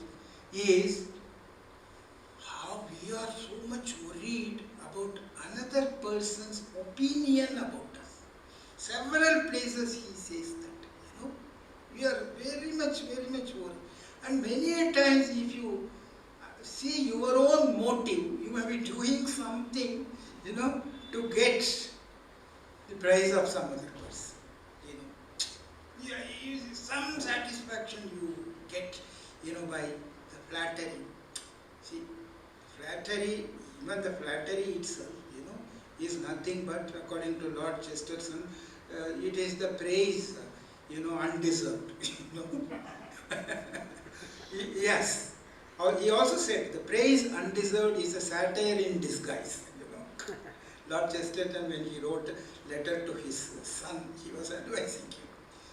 is how we are so much worried about another person's opinion about us. Several places he says that, we are very much worried. And many times if you see your own motive, you may be doing something, to get the praise of some other person. Some satisfaction you get, by the flattery. See, flattery, even the flattery itself, is nothing but, according to Lord Chesterton, it is the praise, undeserved. Yes. He also said the praise undeserved is a satire in disguise. Lord Chesterton, when he wrote a letter to his son, he was advising him.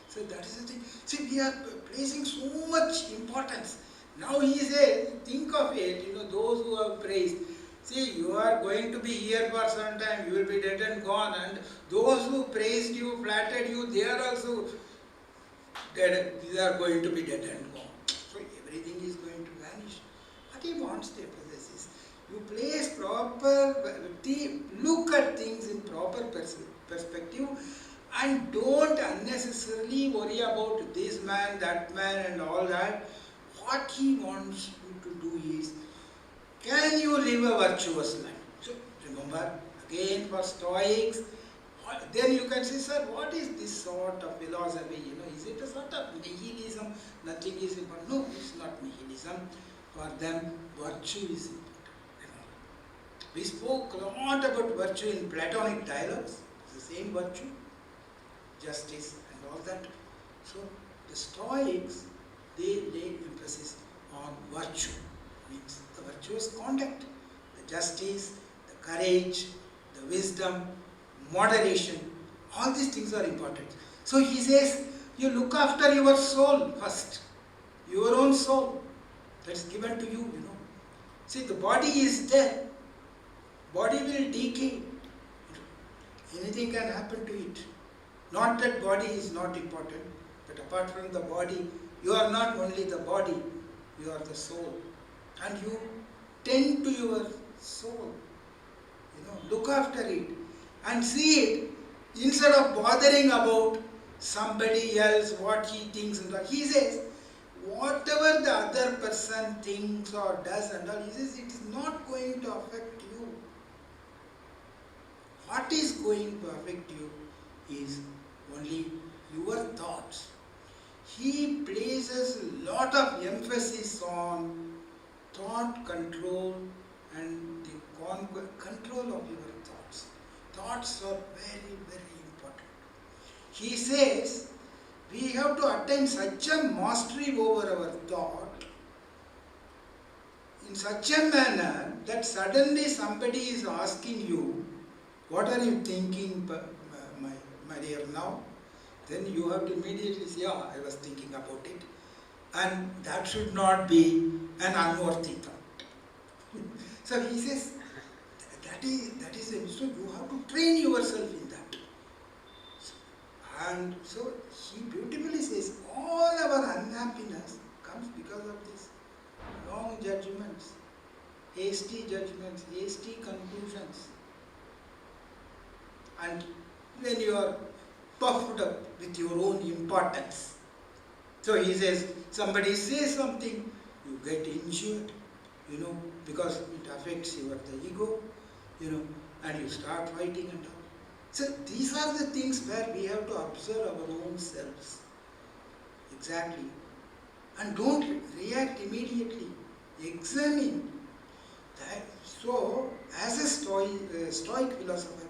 So that is the thing. See, we are placing so much importance. Now he says, think of it, those who have praised. See, you are going to be here for some time, you will be dead and gone, and those who praised you, flattered you, they are also dead. They are going to be dead and gone. So everything is going to vanish. What he wants to emphasize is, you place look at things in proper perspective, and don't unnecessarily worry about this man, that man and all that. What he wants you to do is, can you live a virtuous life? So remember, again for Stoics, then you can say, sir, what is this sort of philosophy? Is it a sort of nihilism? Nothing is important. No, it's not nihilism. For them, virtue is important. We spoke a lot about virtue in Platonic dialogues. It's the same virtue, justice and all that. So the Stoics, they lay emphasis on virtue, means the virtuous conduct, the justice, the courage, the wisdom, moderation, all these things are important. So he says, you look after your soul first, your own soul, that's given to you, See, the body is there, body will decay, anything can happen to it. Not that body is not important, but apart from the body, you are not only the body, you are the soul. And you tend to your soul. Look after it and see it instead of bothering about somebody else, what he thinks and all. He says, whatever the other person thinks or does and all, he says it is not going to affect you. What is going to affect you is only your thoughts. He places a lot of emphasis on thought control and the control of your thoughts. Thoughts are very, very important. He says we have to attain such a mastery over our thought in such a manner that suddenly somebody is asking you, what are you thinking, my dear, now? Then you have to immediately say, yeah, I was thinking about it. And that should not be an unworthy thought. So he says, that is so you have to train yourself in that. And so he beautifully says, all our unhappiness comes because of this long judgments, hasty conclusions. And when you are puffed up with your own importance. So he says, somebody says something, you get injured, because it affects the ego, and you start fighting and all. So these are the things where we have to observe our own selves. Exactly. And don't react immediately. Examine that. So, as a Stoic philosopher,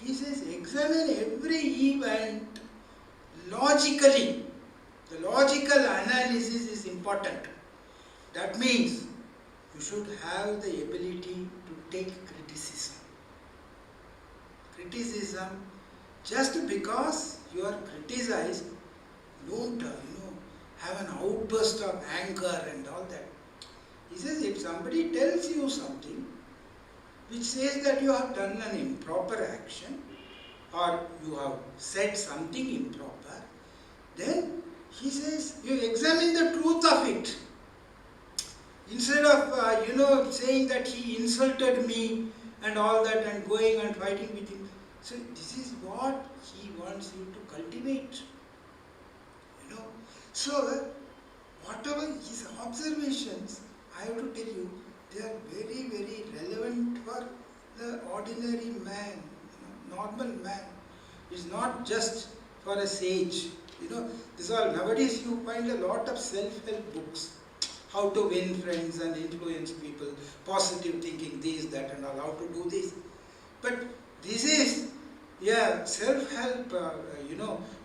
he says, examine every event logically. The logical analysis is important. That means you should have the ability to take criticism. Criticism, just because you are criticized, don't have an outburst of anger and all that. He says, if somebody tells you something which says that you have done an improper action or you have said something improper, then he says, you examine the truth of it. Instead of, saying that he insulted me and all that and going and fighting with him. So this is what he wants you to cultivate. So whatever his observations, I have to tell you, they are very, very relevant for the ordinary man, normal man. It's not just for a sage. This all nowadays you find a lot of self-help books. How to win friends and influence people, positive thinking, this, that and all, how to do this. But this is, self-help,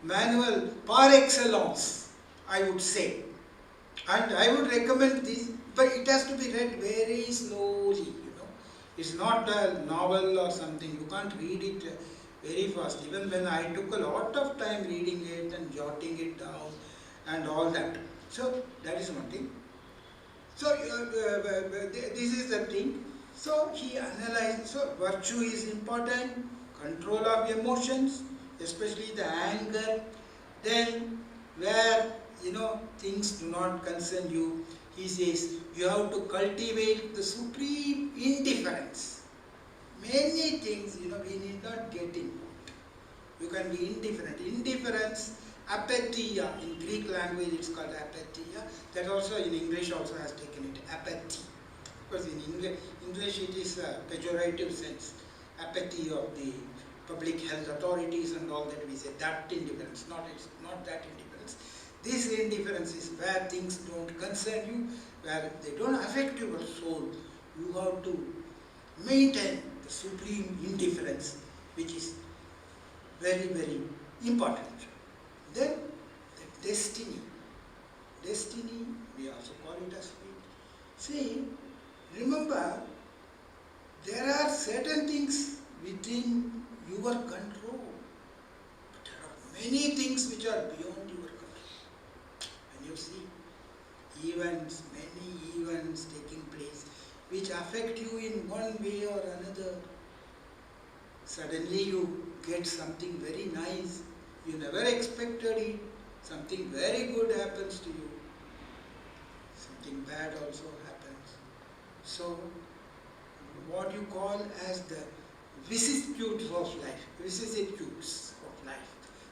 manual par excellence, I would say. And I would recommend this, but it has to be read very slowly, It's not a novel or something, you can't read it very fast. Even when I took a lot of time reading it and jotting it down and all that. So, that is one thing. So, this is the thing. So, he analyzed, so virtue is important, control of emotions, especially the anger. Then, where, things do not concern you, he says, you have to cultivate the supreme indifference. Many things, we need not get involved. You can be indifferent. Indifference, apatheia, in Greek language it's called apatheia. That also in English also has taken it, apathy. Because in English it is a pejorative sense, apathy of the public health authorities and all that we say, that indifference, it's not that indifference. This indifference is where things don't concern you, where they don't affect your soul. You have to maintain the supreme indifference, which is very, very important. Then, the destiny. Destiny, we also call it as fate. See, remember, there are certain things within your control. But there are many things which are beyond your control. When you see events, many events taking place, which affect you in one way or another, suddenly you get something very nice, you never expected it, something very good happens to you, something bad also happens. So, what you call as the vicissitudes of life,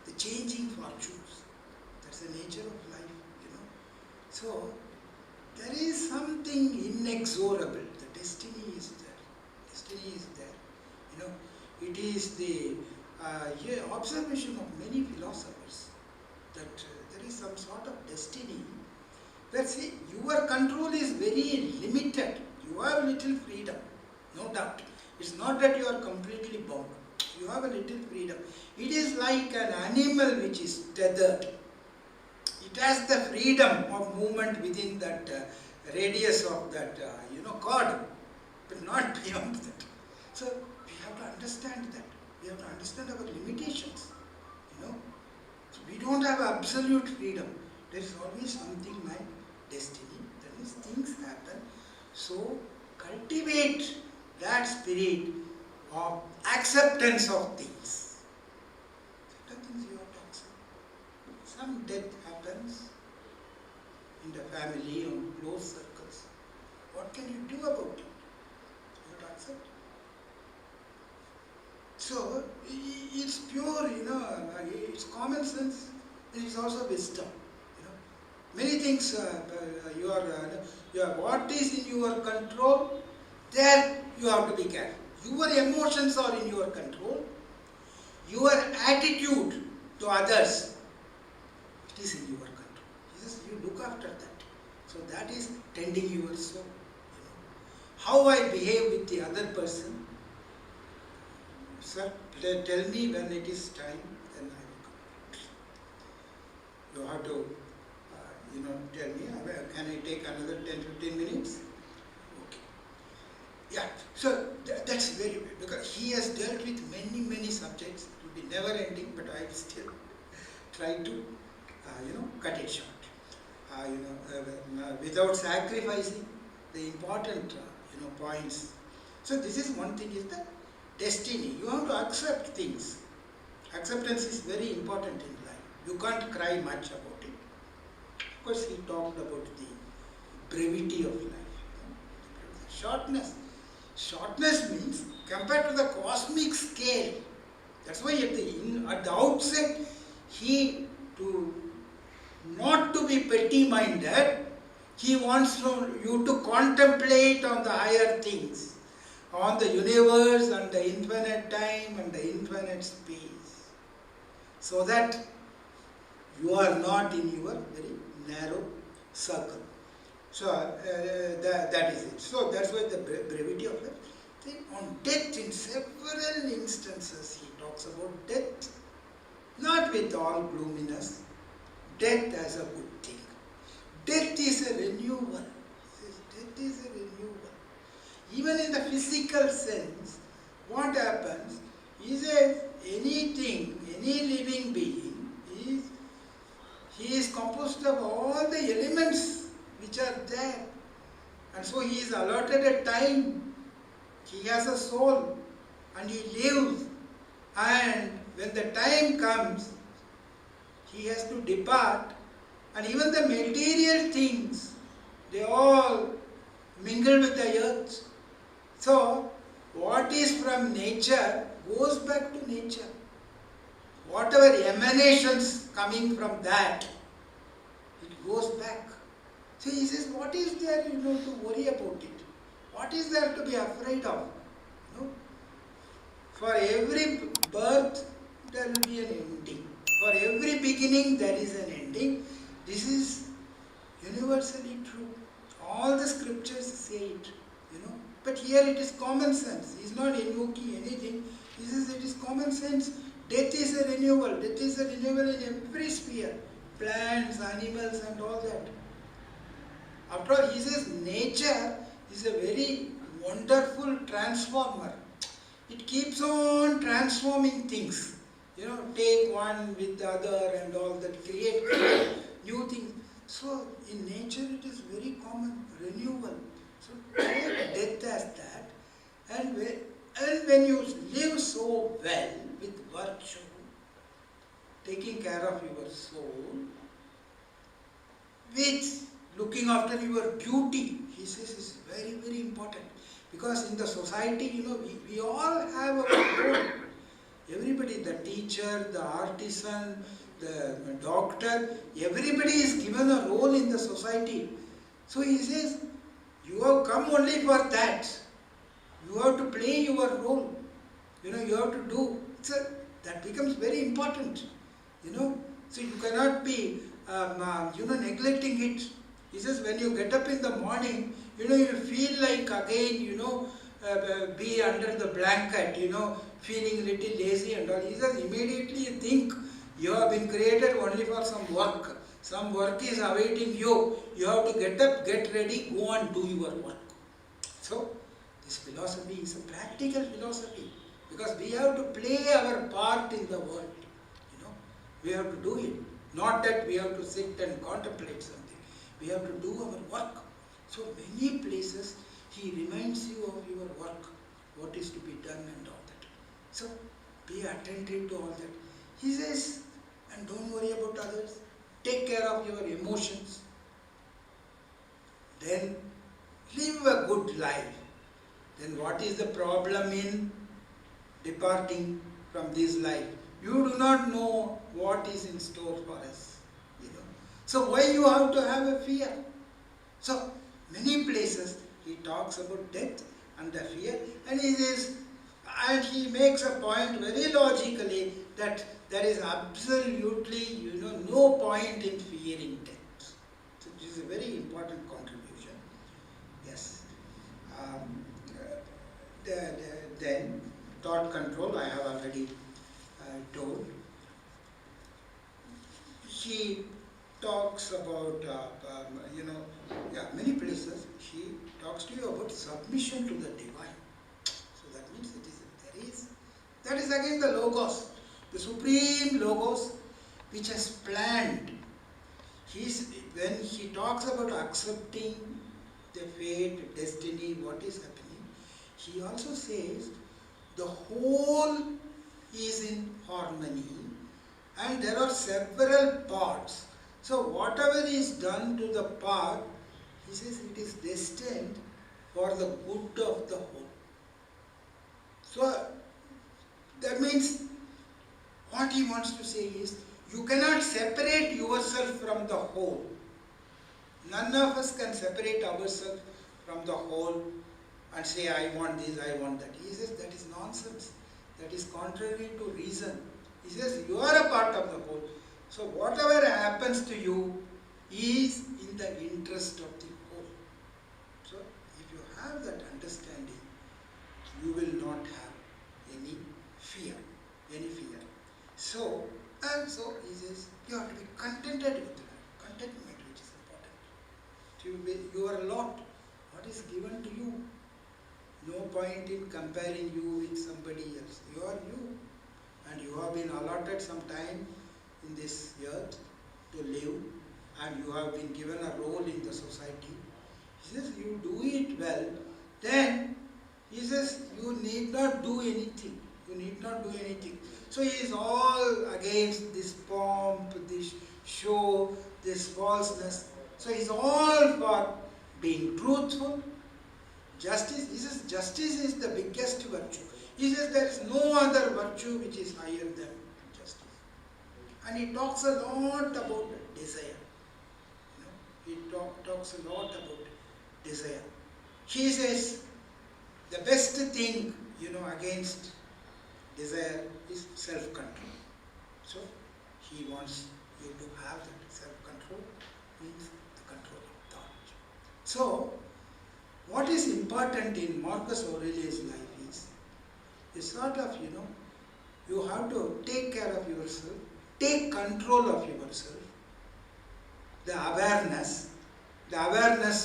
the changing fortunes, that's the nature of life, So, there is something inexorable, the destiny is there, It is the observation of many philosophers that there is some sort of destiny where, see, your control is very limited. You have little freedom, no doubt. It's not that you are completely bound. You have a little freedom. It is like an animal which is tethered. It has the freedom of movement within that radius of that cord, but not beyond that. So we have to understand that. We have to understand our limitations. So we don't have absolute freedom. There is always something like destiny. That means things happen. So cultivate that spirit of acceptance of things. Certain things you have to accept. Some death happens in the family or close circles. What can you do about it? You have to accept. So it's pure, it's common sense. It is also wisdom. Many things what is in your control, there you have to be careful. Your emotions are in your control. Your attitude to others, it is in your control. You look after that. So that is tending your soul. How I behave with the other person. Sir, tell me when it is time, then I will come. You have to, tell me, can I take another 10-15 minutes? Okay. Yeah, so that's very good, because he has dealt with many subjects. It will be never ending, but I will still try to, cut it short. Without sacrificing the important, points. So this is one thing, is the destiny. You have to accept things. Acceptance is very important in life. You can't cry much about it. Of course, he talked about the brevity of life. Shortness. Shortness means compared to the cosmic scale. That's why at the outset, not to be petty-minded, he wants you to contemplate on the higher things, on the universe and the infinite time and the infinite space, so that you are not in your very narrow circle. So that is it. So that's why the brevity of life. Then on death, in several instances, he talks about death, not with all gloominess. Death as a good thing. Death is a renewal. Death is a renewal. Even in the physical sense, what happens? He says anything, any living being, he is composed of all the elements which are there. And so he is allotted a time. He has a soul and he lives. And when the time comes, he has to depart. And even the material things, they all mingle with the earth. So, what is from nature goes back to nature. Whatever emanations coming from that, it goes back. So he says, what is there, to worry about it? What is there to be afraid of? For every birth, there will be an ending. For every beginning, there is an ending. This is universally true. All the scriptures say it, But here it is common sense. He is not invoking anything. He says it is common sense. Death is a renewal. Death is a renewal in every sphere. Plants, animals and all that. After all, he says nature is a very wonderful transformer. It keeps on transforming things. Take one with the other and all that, create new things. So in nature it is very common, renewal. So take death as that. And when you live so well with virtue, taking care of your soul, with looking after your beauty, he says is very, very important. Because in the society, we all have our role. Everybody, the teacher, the artisan, the doctor, everybody is given a role in the society. So he says, you have come only for that. You have to play your role. You have to do. So that becomes very important. So you cannot be, neglecting it. He says, when you get up in the morning, you feel like again, be under the blanket, feeling a little lazy and all. He says, immediately you think you have been created only for some work. Some work is awaiting you. You have to get up, get ready, go and do your work. So, this philosophy is a practical philosophy because we have to play our part in the world. We have to do it. Not that we have to sit and contemplate something. We have to do our work. So many places he reminds you of your work, what is to be done and all that. So be attentive to all that. He says, and don't worry about others. Take care of your emotions. Then live a good life. Then what is the problem in departing from this life? You do not know what is in store for us. So why you have to have a fear? So many places he talks about death and the fear, and he makes a point very logically that there is absolutely no point in fearing death. So this is a very important contribution. Yes. Then thought control I have already told. He talks about, many places he talks to you about submission to the divine. So that means that is again the Logos, the supreme Logos which has planned. When he talks about accepting the fate, destiny, what is happening, he also says the whole is in harmony and there are several parts. So whatever is done to the part, he says it is destined for the good of the whole. So that means what he wants to say is you cannot separate yourself from the whole. None of us can separate ourselves from the whole and say I want this, I want that. He says that is nonsense. That is contrary to reason. He says you are a part of the whole. So whatever happens to you is in the interest of the whole. So if you have that understanding, you will not have any fear. So he says you have to be contented with life. Contentment which is important. Your lot, what is given to you. No point in comparing you with somebody else. You are you. And you have been allotted some time in this earth to live, and you have been given a role in the society. He says you do it well, then he says you need not do anything. You need not do anything. So he is all against this pomp, this show, this falseness. So he is all for being truthful. Justice, he says justice is the biggest virtue. He says there is no other virtue which is higher than justice. And he talks a lot about desire. He talks a lot about desire. He says the best thing, against desire is self-control. So he wants you to have that self-control, means the control of thought. So what is important in Marcus Aurelius' life is a sort of, you have to take care of yourself, take control of yourself, the awareness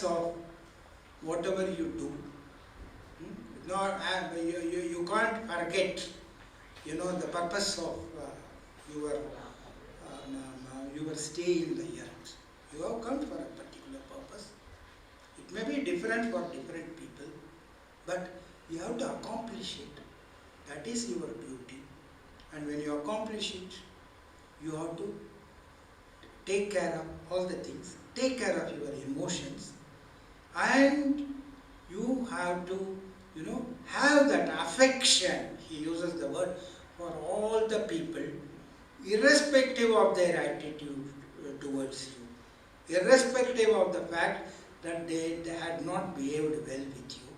of whatever you do, No, you can't forget, the purpose of your stay in the earth. You have come for a particular purpose. It may be different for different people, but you have to accomplish it. That is your duty. And when you accomplish it, you have to take care of all the things, take care of your emotions, and you have to, have that affection, he uses the word, for all the people, irrespective of their attitude towards you, irrespective of the fact that they had not behaved well with you.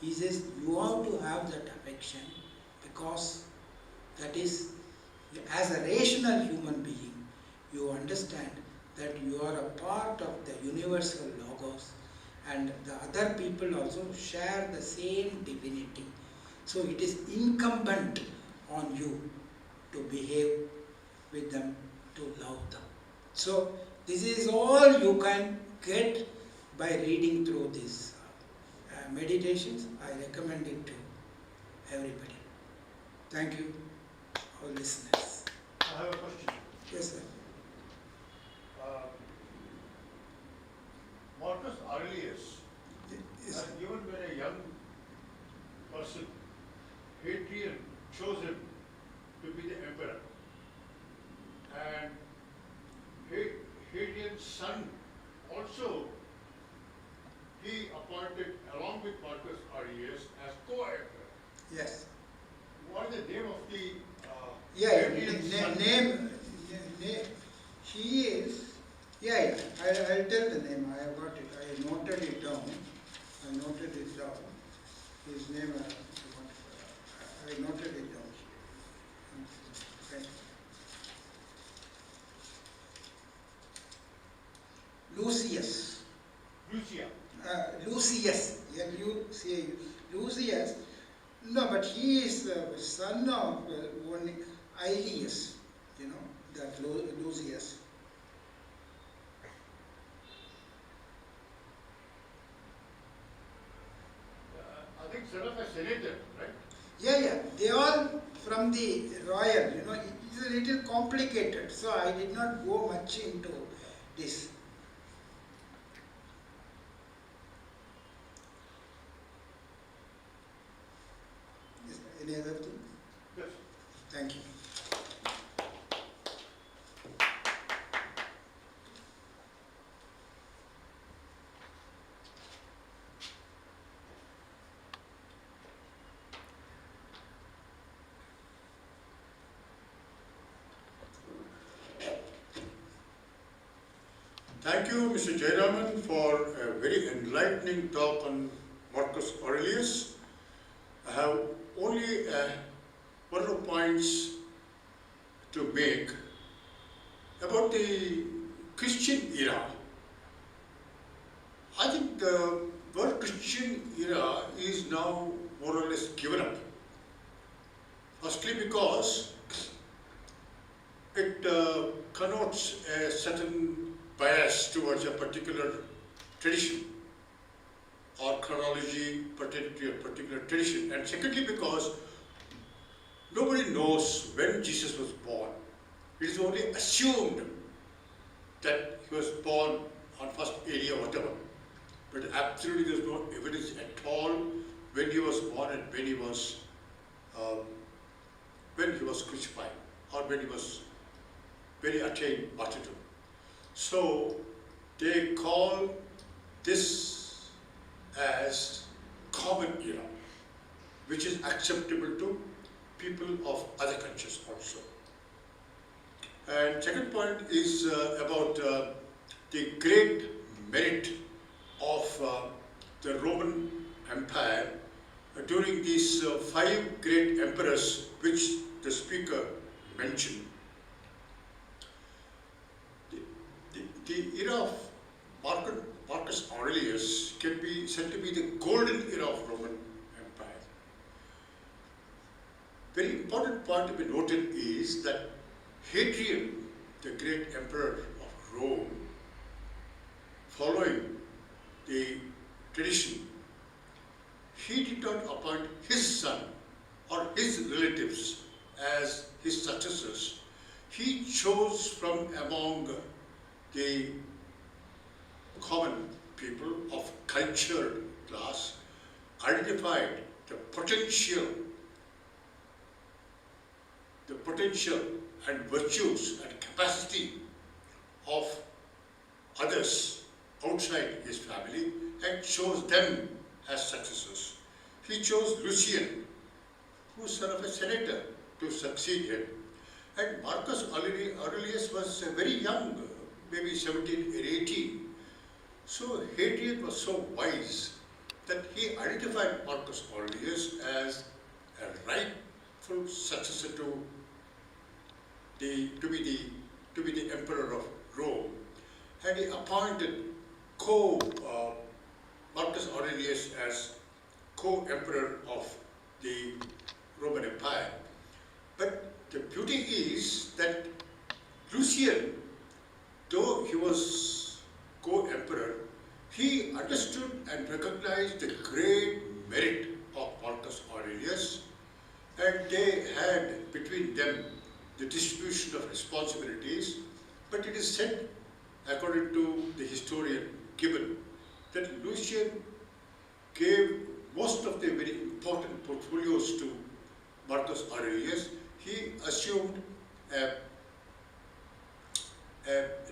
He says you have to have that affection, because that is, as a rational human being, you understand that you are a part of the universal logos, and the other people also share the same divinity. So it is incumbent on you to behave with them, to love them. So this is all you can get by reading through these meditations. I recommend it to everybody. Thank you, all listeners. I have a question. Yes, sir. Marcus Aurelius, Yes. given when a young person, Hadrian chose him to be the emperor. And Hadrian's son also, he appointed along with Marcus Aurelius as co-emperor. Yes. What is the name of the Name, son? he is, I'll tell the name, I have got it, I noted it down, his name, I noted it down here. Okay. Lucius. Lucia. Lucius, L-U-C-A-U, Lucius. No, but he is the son of one Aurelius, that Lucius. I think son of a senator, right? Yeah, they all from the royal, it's a little complicated, so I did not go much into this. Any other thing? Yes. Thank you. Thank you, Mr. Jayaraman, for a very enlightening talk on Marcus Aurelius. I have only one or two points to make about the Christian era. I think the word Christian era is now more or less given up. Firstly, because it connotes a certain bias towards a particular tradition or chronology pertaining to a particular tradition. And secondly, because nobody knows when Jesus was born. It is only assumed that he was born on 1st AD or whatever. But absolutely there is no evidence at all when he was born and when he was crucified or when he attained martyrdom. So they call this as common era, which is acceptable to people of other cultures also. And second point is about the great merit of the Roman Empire during these 5 great emperors which the speaker mentioned. The era of Marcus Aurelius can be said to be the golden era of Roman Empire. Very important point to be noted is that Hadrian, the great emperor of Rome, following the tradition, he did not appoint his son or his relatives as his successors. He chose from among the common people of cultured class, identified the potential and virtues and capacity of others outside his family and chose them as successors. He chose Lucian, who was son of a senator, to succeed him. And Marcus Aurelius was very young, maybe 17 or 18. So Hadrian was so wise that he identified Marcus Aurelius as a rightful successor to be the emperor of Rome, and he appointed Marcus Aurelius as co-emperor of the Roman Empire. But the beauty is that Lucian, though he was co-emperor, he understood and recognized the great merit of Marcus Aurelius, and they had between them the distribution of responsibilities. But it is said, according to the historian Gibbon, that Lucian gave most of the very important portfolios to Marcus Aurelius. He assumed a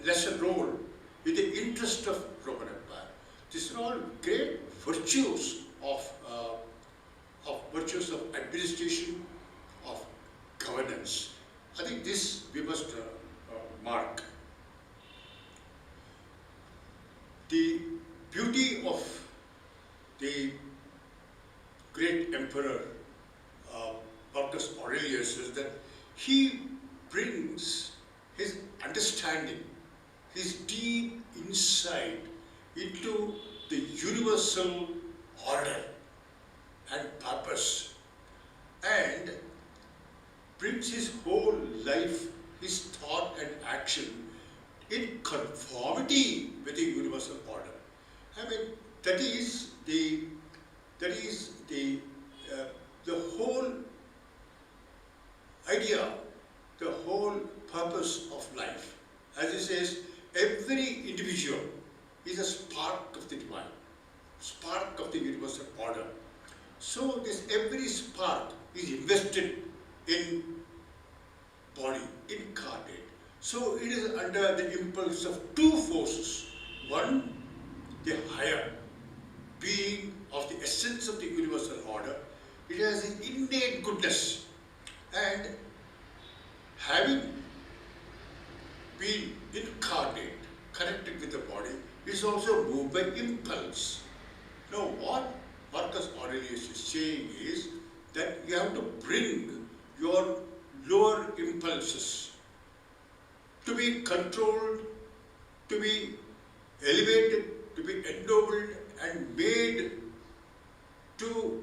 lesser role in the interest of Roman Empire. These are all great virtues of administration, of governance. I think this we must mark. The beauty of the great emperor Marcus Aurelius is that he brings his understanding, his deep insight into the universal order and purpose, and brings his whole life, his thought and action in conformity with the universal order. I mean, that is the whole idea, the whole purpose of life. As he says, every individual is a spark of the divine, spark of the universal order. So this every spark is invested in body, incarnate. So it is under the impulse of two forces. One, the higher being of the essence of the universal order. It has an innate goodness, and having been incarnate, connected with the body, is also moved by impulse. Now what Marcus Aurelius is saying is that you have to bring your lower impulses to be controlled, to be elevated, to be ennobled and made to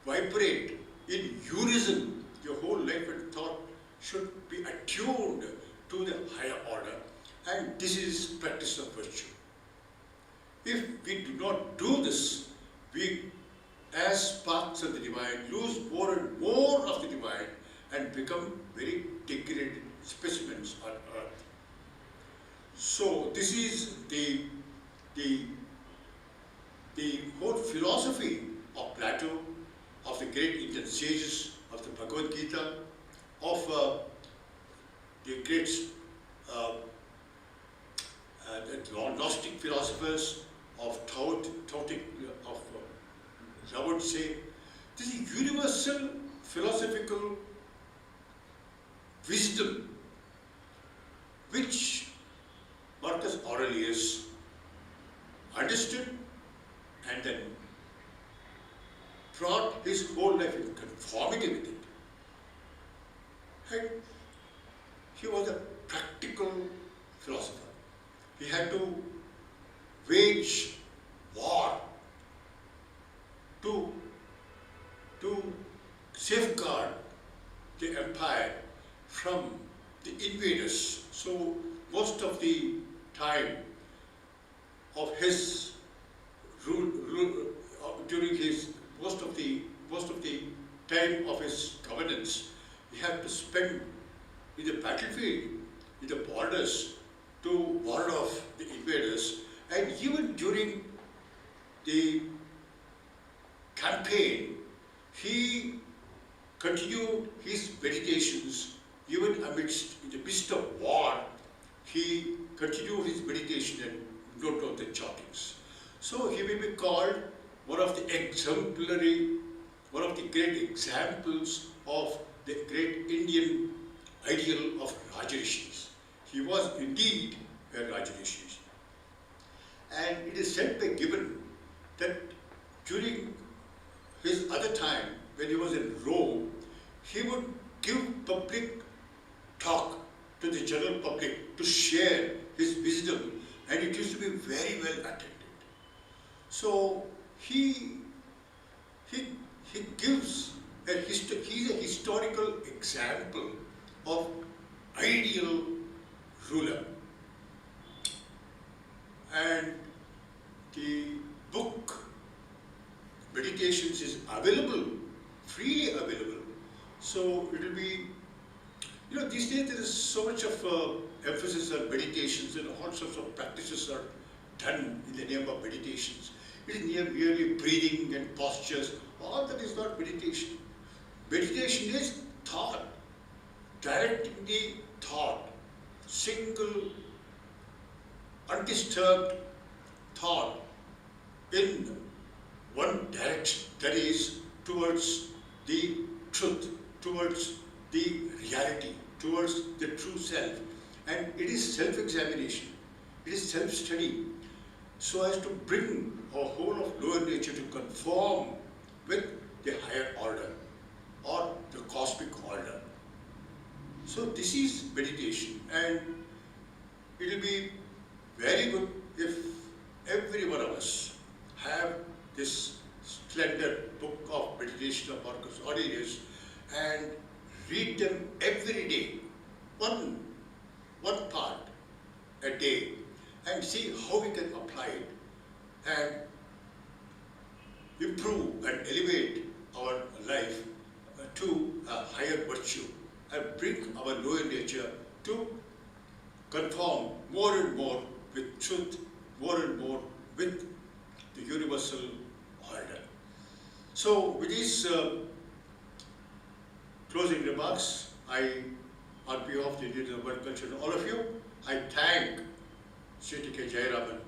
vibrate in unison. Your whole life and thought should be attuned to the higher order, and this is practice of virtue. If we do not do this, we, as sparks of the divine, lose more and more of the divine and become very degraded specimens on earth. So this is the whole philosophy of Plato, of the great Indian sages, of the Bhagavad Gita, of the great Gnostic philosophers, of Taotic, of Lao Tse. This is universal philosophical wisdom which Marcus Aurelius understood and then brought his whole life in conformity with it. And he was a practical philosopher. He had to wage war to safeguard the empire from the invaders. So most of the time of his rule during his time of his governance, he had to spend in the battlefield, in the borders, to ward off the invaders. And even during the campaign, he continued his meditations. Even in the midst of war, he continued his meditation and wrote down the jottings. So he may be called one of the great examples of the great Indian ideal of Rajarishis. He was indeed a Rajarishi. And it is said by Gibbon that during his other time, when he was in Rome, he would give public talk to the general public to share his wisdom, and it used to be very well attended. So he gives he's a historical example of ideal ruler. And the book Meditations is available, freely available. So it will be, these days there is so much of emphasis on meditations, and all sorts of practices are done in the name of meditations. It is merely breathing and postures. All that is not meditation. Meditation is thought, directing the thought, single, undisturbed thought in one direction, that is towards the truth, towards the reality, towards the true self. And it is self-examination, it is self-study, so as to bring our whole of lower nature to conform with the higher order or the cosmic order. So this is meditation, and it will be very good if every one of us have this splendid book of meditation of Marcus Aurelius and read them every day, one part a day, and see how we can apply it and improve and elevate our life to a higher virtue and bring our lower nature to conform more and more with truth, more and more with the universal order. So with these closing remarks, on behalf of the Indian World Culture and all of you, I thank Sri Jayaraman